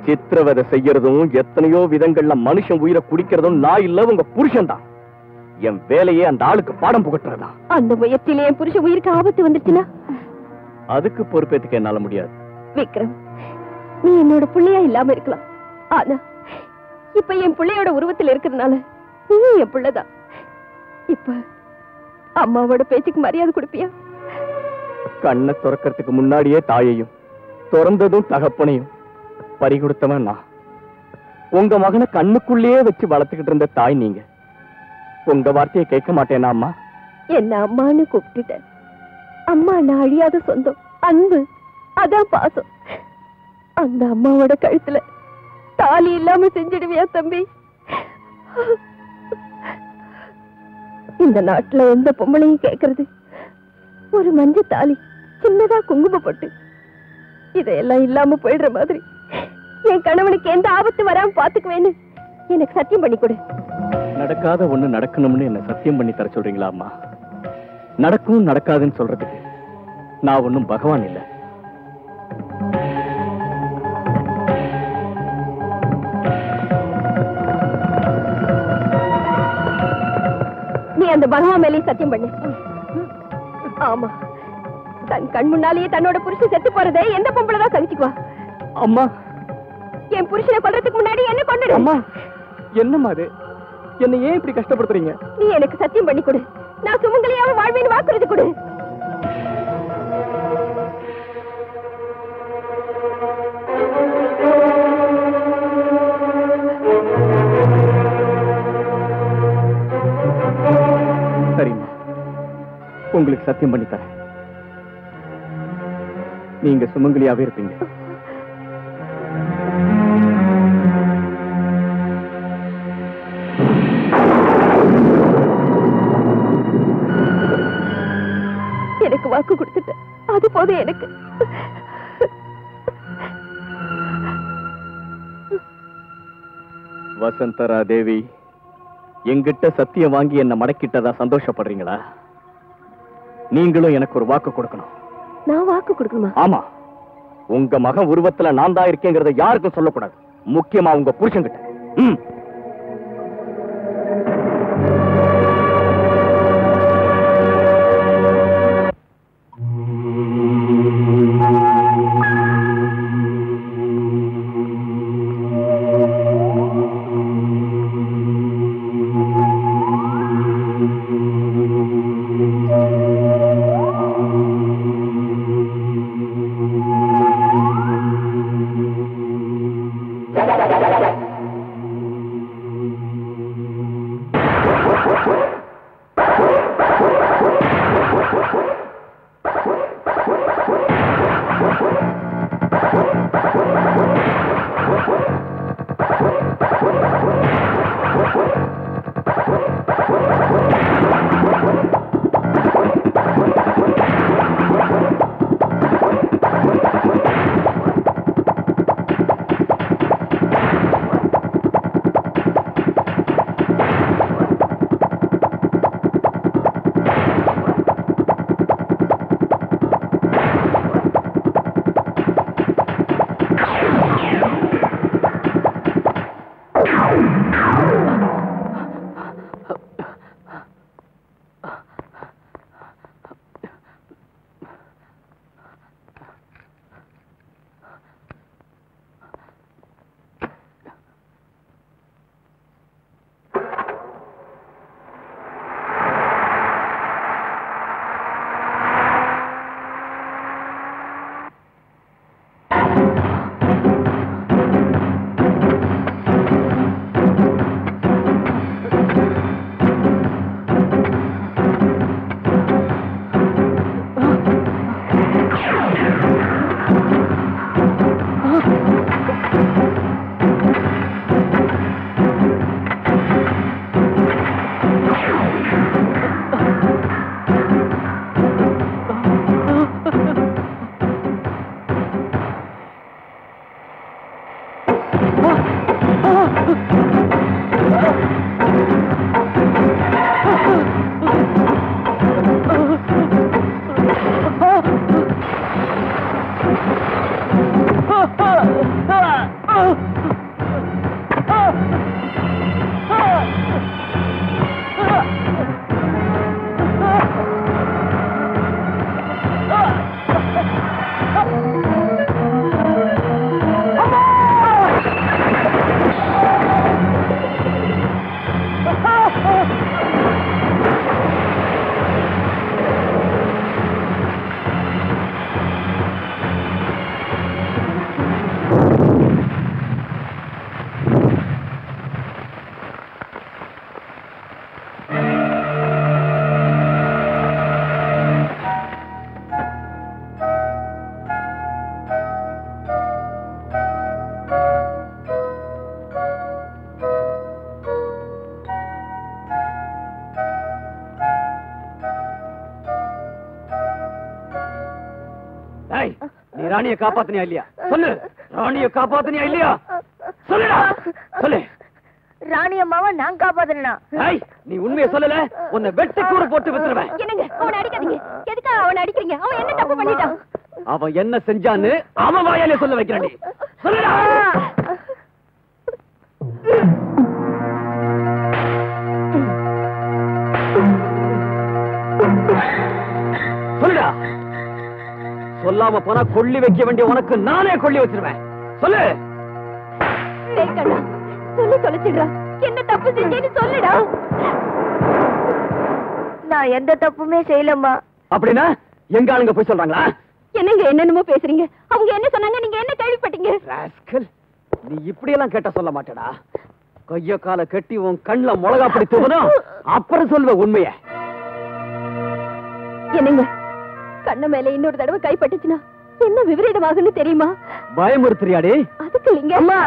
சித்திரவதை செய்யறதும் எத்தனையோ விதங்கள்ல மனுஷன் உயிரை குடிக்கிறதும் நான் இல்ல, உங்க புருஷன் தான். என் வேலையே அந்த ஆளுக்கு பாடம் புகட்டுறதா. அந்த முயற்சியில என் புருஷன் உயிருக்கு ஆபத்து வந்துருச்சுன்னா அதுக்கு பொறுப்பேத்துக்க என்னால முடியாது. விக்ரம், நீ என்னோட புள்ளையா இல்லாம இருக்கலாம். ஆனா இப்ப என் புள்ளையோட உருவத்தில் இருக்கிறதுனால நீ என் புள்ளதான். இப்ப அம்மாவோட பேச்சுக்கு மரியாதை கொடுப்பியா? கண்ணை துறக்கிறதுக்கு முன்னாடியே தாயையும் திறந்ததும் தகப்பனையும் பறி கொடுத்தவன் நான். உங்க மகனை கண்ணுக்குள்ளேயே வச்சு வளர்த்துக்கிட்டு இருந்த தாய் நீங்க. உங்க வார்த்தையை கேட்க மாட்டேனா அம்மா? என்ன அம்மான்னு கூப்பிட்டுட்டேன். அம்மா நான் அழியாத சொந்தம், அன்பு, அதான் பாசம். அந்த அம்மாவோட கழுத்துல தாலி இல்லாம செஞ்சிடுவியா தம்பி? இந்த நாட்டுல எந்த பொம்பளையும் கேட்கறது ஒரு மஞ்சள் தாலி, சின்னதா குங்குமப்பட்டு. இதையெல்லாம் இல்லாம போயிடுற மாதிரி என் கணவனுக்கு எந்த ஆபத்து வராம பாத்துக்குவேன்னு எனக்கு சத்தியம் பண்ணி கொடு. நடக்காத ஒண்ணு நடக்கணும்னு என்ன சத்தியம் பண்ணி தர சொல்றீங்களா அம்மா? நடக்கும் நடக்காதுன்னு சொல்றதுக்கு நான் ஒன்னும் பகவான் இல்ல. அந்த பகவான் மேலேயும் சத்தியம் பண்ணு. ஆமா, தன் கண் முன்னாலேயே தன்னோட புருஷன் செத்து போறதை எந்த பொம்பளைதான் சகிச்சுக்குவா? அம்மா, என் புருஷனை கொல்றதுக்கு முன்னாடி என்ன கொண்டுடு. அம்மா, என்னம்மா அது? என்ன ஏன் இப்படி கஷ்டப்படுத்துறீங்க? நீ எனக்கு சத்தியம் பண்ணி கொடு. நான் சுமங்கலியாவும் வாழ்வேன்னு வாக்குறுதி கொடு. சரிம்மா, உங்களுக்கு சத்தியம் பண்ணி தரேன். நீங்க சுமங்கலியாவே இருப்பீங்க. எனக்கு வாக்கு கொடுத்துட்ட, அது போதும் எனக்கு. வசந்தரா தேவி, எங்கிட்ட சத்தியம் வாங்கி என்ன மடக்கிட்டதா சந்தோஷப்படுறீங்களா? நீங்களும் எனக்கு ஒரு வாக்கு கொடுக்கணும். நான் வாக்கு கொடுக்கணுமா? ஆமா, உங்க மகன் உருவத்துல நான் தான் இருக்கேங்கிறத யாருக்கும் சொல்லக்கூடாது, முக்கியமா உங்க புருஷன்கிட்ட. நீ ராணியை காப்பாத்தினியா இல்லையா? சொல்லு, ராணியை காப்பாத்தினியா இல்லையா? சொல்லுடா, சொல்லு. ராணி அம்மாவை நான் காப்பாத்தினா? நீ உண்மையை சொல்லல, உன்னை வெட்டி கூறு போட்டு விட்டுருவேன். என்னங்க, அவனை அடிக்காதீங்க. எதுக்காக அவனை அடிக்கிறீங்க? அவன் என்ன தப்பு பண்ணிட்டான்? அவன் என்ன செஞ்சான்னு அவன் வாயாலே சொல்ல வைக்கிறேன். நீ சொல்லுடா. சொல்லுடா. சொல்லாம போனா கொள்ளி வைக்க வேண்டிய உனக்கு நானே கொள்ளி வச்சிருவேன். சொல்லு. கண்ணா சொல்லி தொலைச்சிடுறா. என்ன தப்பு செஞ்சேன்னு சொல்லுடா. நான் எந்த தப்புமே செய்யலம்மா. அப்படின்னா எங்க ஆளுங்க போய் சொல்றாங்களா? என்னங்க என்னென்னமோ பேசுறீங்க? அவங்க என்ன சொன்னாங்க? நீங்க என்ன கேள்விப்பட்டீங்க? ராஸ்கல், நீ இப்படி எல்லாம் கேட்ட சொல்ல மாட்டேடா. கைய கால கட்டி உன் கண்ணுல மிளகா பிடி தூவணும், அப்புறம் சொல்வ உண்மைய. என்னங்க கண்ண மேல இன்னொரு தடவை கைப்பட்டுச்சுன்னா என்ன விபரீதமாகுன்னு தெரியுமா? பயமுறுத்துறியாடி? அதுக்கு இல்லைங்க அம்மா.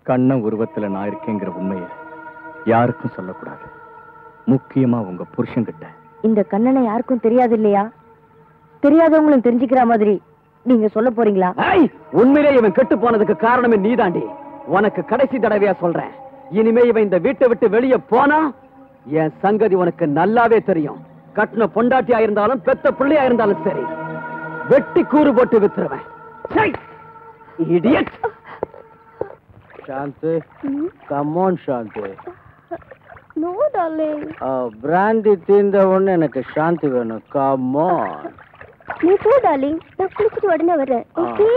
கண்ண உருவத்துல நான் இருக்கேங்கிற உண்மையை யாருக்கும் சொல்லக்கூடாது. முக்கியமா உங்க புருஷன்கிட்ட. இந்த கண்ணனை யாருக்கும் தெரியாது இல்லையா? தெரியாதவங்களும் தெரிஞ்சுக்கிற மாதிரி நீங்க சொல்ல போறீங்களா? உண்மையிலே இவன் கெட்டு போனதுக்கு காரணமே நீதாண்டி. உனக்கு கடைசி தடவையா சொல்றேன். இனிமே இவன் இந்த வீட்டை விட்டு வெளியே போனா என் சங்கதி உனக்கு நல்லாவே தெரியும். கட்டின பொண்டாட்டியா இருந்தாலும் பெத்த பிள்ளையா இருந்தாலும் சரி, வெட்டி கூறு போட்டு வித்துருவேன். Idiot. Shanti, come on Shanti. No darling. Brandy தீர்ந்த உடனே எனக்கு சாந்தி வேணும். Come on. நீ போ டார்லிங், நான் குளிச்சிட்டு உடனே வரேன். ஓகே?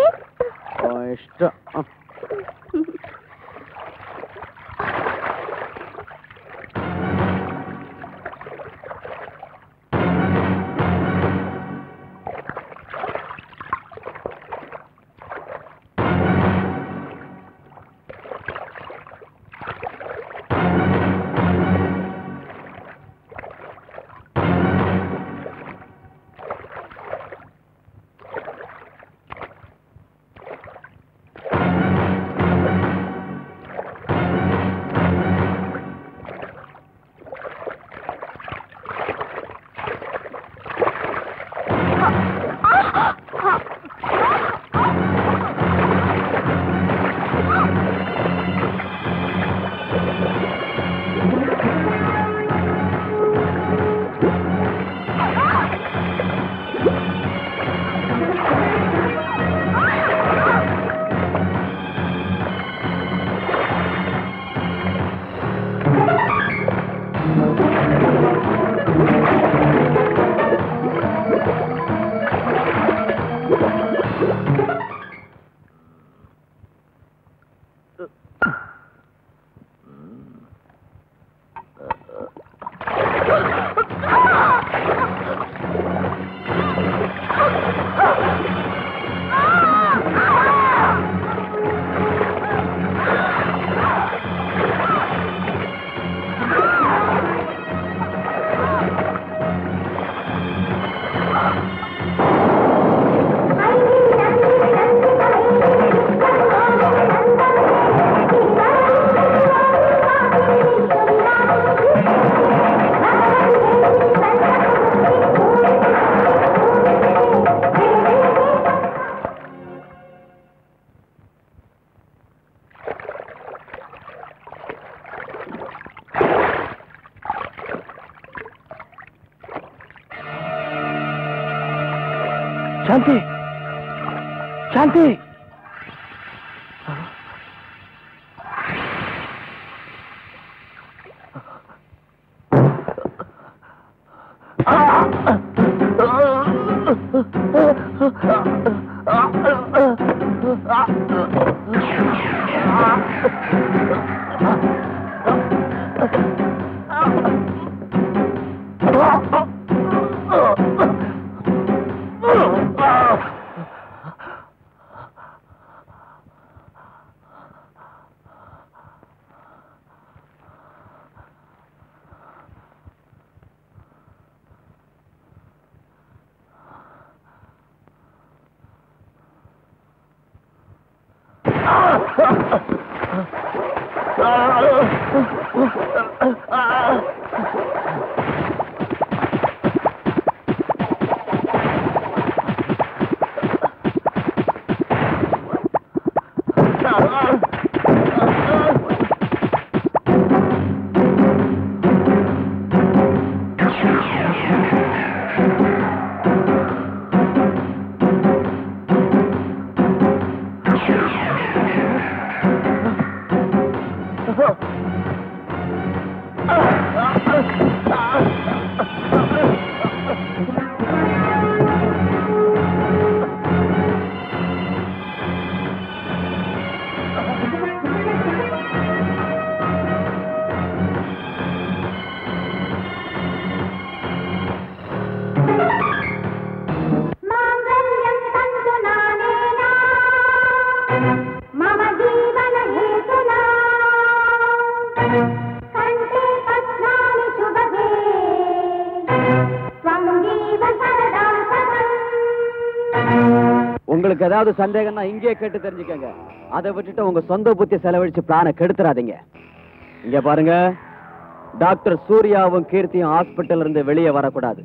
இஷ்டம். சாந்தி, சாந்தி. உங்களுக்கு ஏதாவது சந்தேகம்னா இங்கே கேட்டு தெரிஞ்சுக்கங்க. அதை விட்டுட்டு உங்க சொந்த புத்தி செலவழிச்சு பிளானை கெடுத்துறாதீங்க. இங்க பாருங்க, டாக்டர் சூர்யாவும் கீர்த்தியும் ஹாஸ்பிட்டல் இருந்து வெளியே வரக்கூடாது.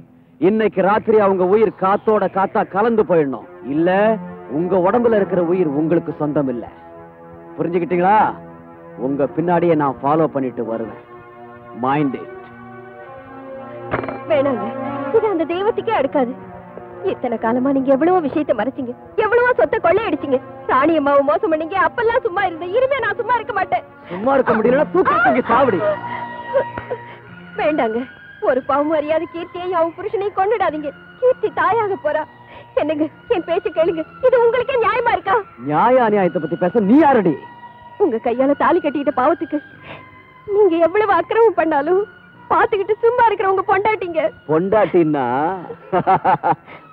இன்னைக்கு ராத்திரி அவங்க உயிர் காத்தோட காத்தா கலந்து போயிடணும். இல்ல உங்க உடம்புல இருக்கிற உயிர் உங்களுக்கு சொந்தம் இல்ல. புரிஞ்சுக்கிட்டீங்களா? உங்க பின்னாடியே நான் ஃபாலோ பண்ணிட்டு வருவேன். Mind it. வேணாங்க, இது அந்த தெய்வத்துக்கே அடுக்காது. இத்தனை காலமா நீங்க எவ்வளவோ விஷயத்தை மறைச்சிங்க, எவ்வளவோ சொத்தை கொள்ளையடிச்சீங்க. ராணி அம்மாவை மோசம் பண்ணீங்க. அப்பெல்லாம் சும்மா இருந்தேன். இனிமே நான் சும்மா இருக்க மாட்டேன். சும்மா இருக்க முடியல, தூக்கி சாவடி. வேண்டாங்க, ஒரு பாவம் அறியாத கீர்த்தியையும் அவன் புருஷனையும் கொண்டுடாதீங்க. கீர்த்தி தாயாக போறா. என்னங்க, என் பேச்சு கேளுங்க. இது உங்களுக்கே நியாயமா இருக்கா? நியாய அநியாயத்தை பத்தி பேச நீ யாரடி? உங்க கையால தாலி கட்டிக்கிட்ட பாவத்துக்கு நீங்க எவ்வளவு அக்கிரமம் பண்ணாலும் பாத்துக்கிட்டு சும்மா இருக்கிறவங்க பொண்டாட்டிங்க. பொண்டாட்டின்னா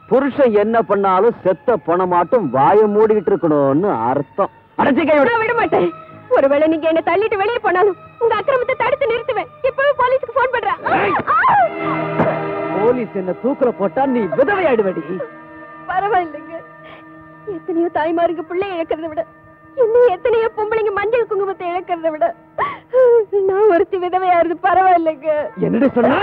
புருஷன் என்ன பண்ணாலும் செத்த பணமாட்டும் வாய மூடிக்கிட்டு இருக்கணும்னு அர்த்தம். நான் விட மாட்டேன். ஒருவேளை நீங்க என்ன தள்ளிட்டு வெளியே போனாலும் உங்க அக்கிரமத்தை தடுத்து நிறுத்துவேன். இப்பவே போலீஸ்க்கு போன் பண்றேன். போலீஸ் என்ன தூக்குல போட்டா நீ விதவையாயிடுவடி. பரவாயில்லைங்க, எத்தனையோ தாய்மாருக்கு பிள்ளை இழக்கிறத விட இன்னும் எத்தனையோ பொம்பளைங்க மஞ்சள் குங்குமத்தை இழக்கிறத விட நான் ஒருத்தி விதவையாருது பரவாயில்லைங்க. என்னடி சொன்ன?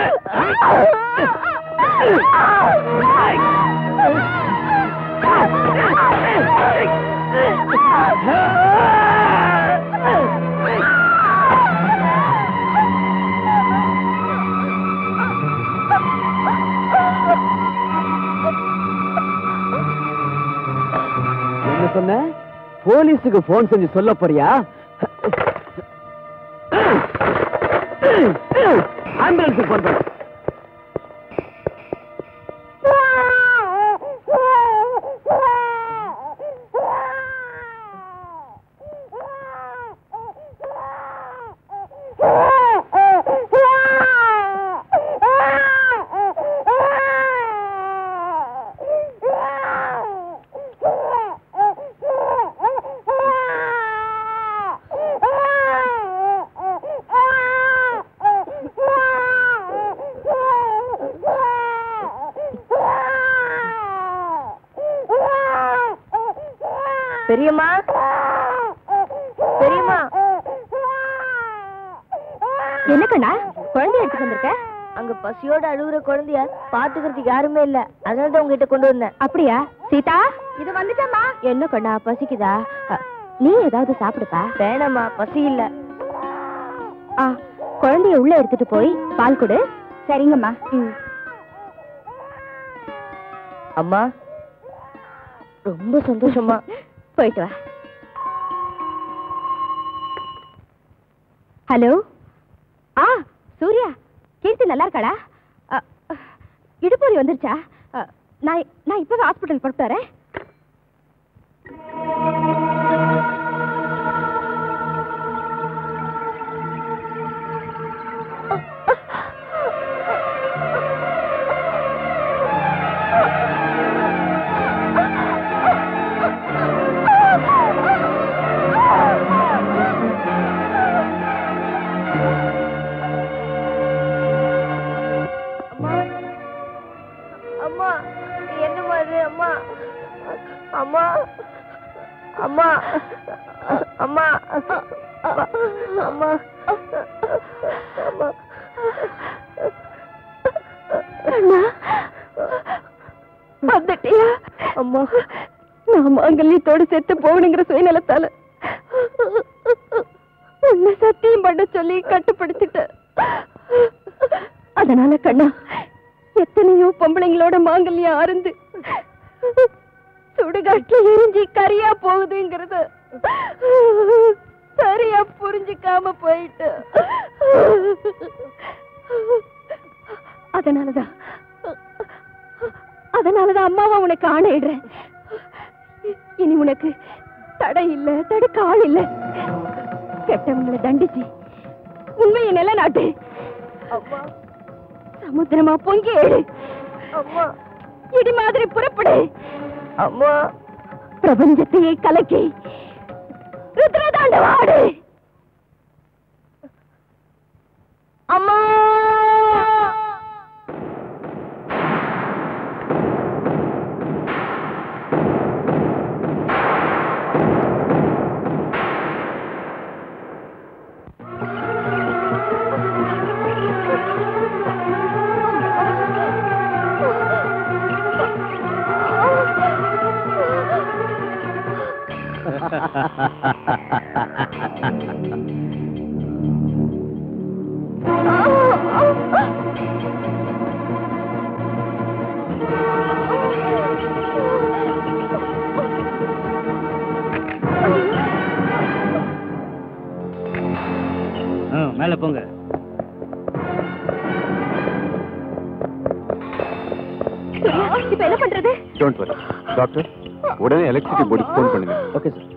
என்ன சொன்ன? போலீஸுக்கு போன் செஞ்சு சொல்ல போறியா? ஆம்புலன்ஸுக்கு போன் பண்ண. பெரியம்மா, பெரியம்மா. என்ன கண்ணா, குழந்தை எடுத்து வந்திருக்க? அங்க பசியோட அழுகுற குழந்தைய பாத்துக்கிறதுக்கு யாருமே இல்ல, அதனாலதான் உங்ககிட்ட கொண்டு வந்தேன். அப்படியா? சீதா, இது வந்துட்டம்மா. என்ன கண்ணா, பசிக்குதா? நீ ஏதாவது சாப்பிடுப்பா. வேணாம்மா, பசி இல்ல. குழந்தைய உள்ள எடுத்துட்டு போய் பால் கொடு. சரிங்கம்மா. அம்மா, ரொம்ப சந்தோஷமா. போயிட்டு வா. ஹலோ. சூர்யா, கீர்த்தி நல்லா இருக்காளா? இடுப்பொலி வந்துருச்சா? நான் இப்பவே ஹாஸ்பிட்டல் போட்டு வரேன். அம்மா, அம்மா, அம்மா, அம்மா, அம்மா. வந்துட்டியா? அம்மா, நான் மாங்கல்யத்தோடு செத்து போகணுங்கிற சுயநலத்தால உன்னை சத்தியம் பண்ண சொல்லி கட்டுப்படுத்திட்ட. அதனால கண்ணா, எத்தனையோ பொம்பளைங்களோட மாங்கல்யம் அருந்து சுடுகாட்டுல எரிஞ்சி கரியா போகுதுங்கிறத சரியா புரிஞ்சுக்காம போயிட்டு, அதனாலதான் அம்மாவா உனக்கு ஆணையிடுறேன். இனி உனக்கு தடை இல்ல, தடுக்க ஆள் இல்ல. கெட்டவங்களை தண்டிச்சு உண்மையை நிலைநாட்டு. சமுத்திரமா பொங்கி ஏடு. இடி மாதிரி புறப்படு. அம்மா, பிரபஞ்சத்தையே கலக்கி ருத்ரதாண்டவாடு. அம்மா, மேல போங்க. இப்ப என்ன பண்றது? டோன்ட் வரி டாக்டர், உடனே எலக்ட்ரிசிட்டி போர்டுக்கு ஃபோன் பண்ணுங்க. Okay sir.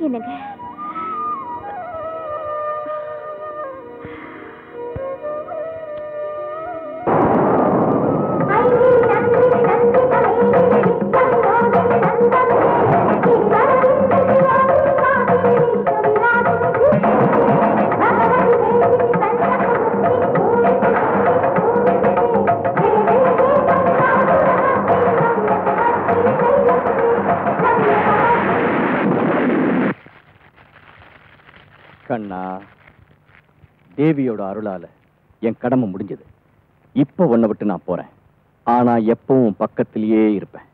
என்னங்க கண்ணா, தேவியோட அருளால என் கடமை முடிஞ்சது. இப்ப உன்னை விட்டு நான் போறேன். ஆனா எப்பவும் பக்கத்திலேயே இருப்பேன்.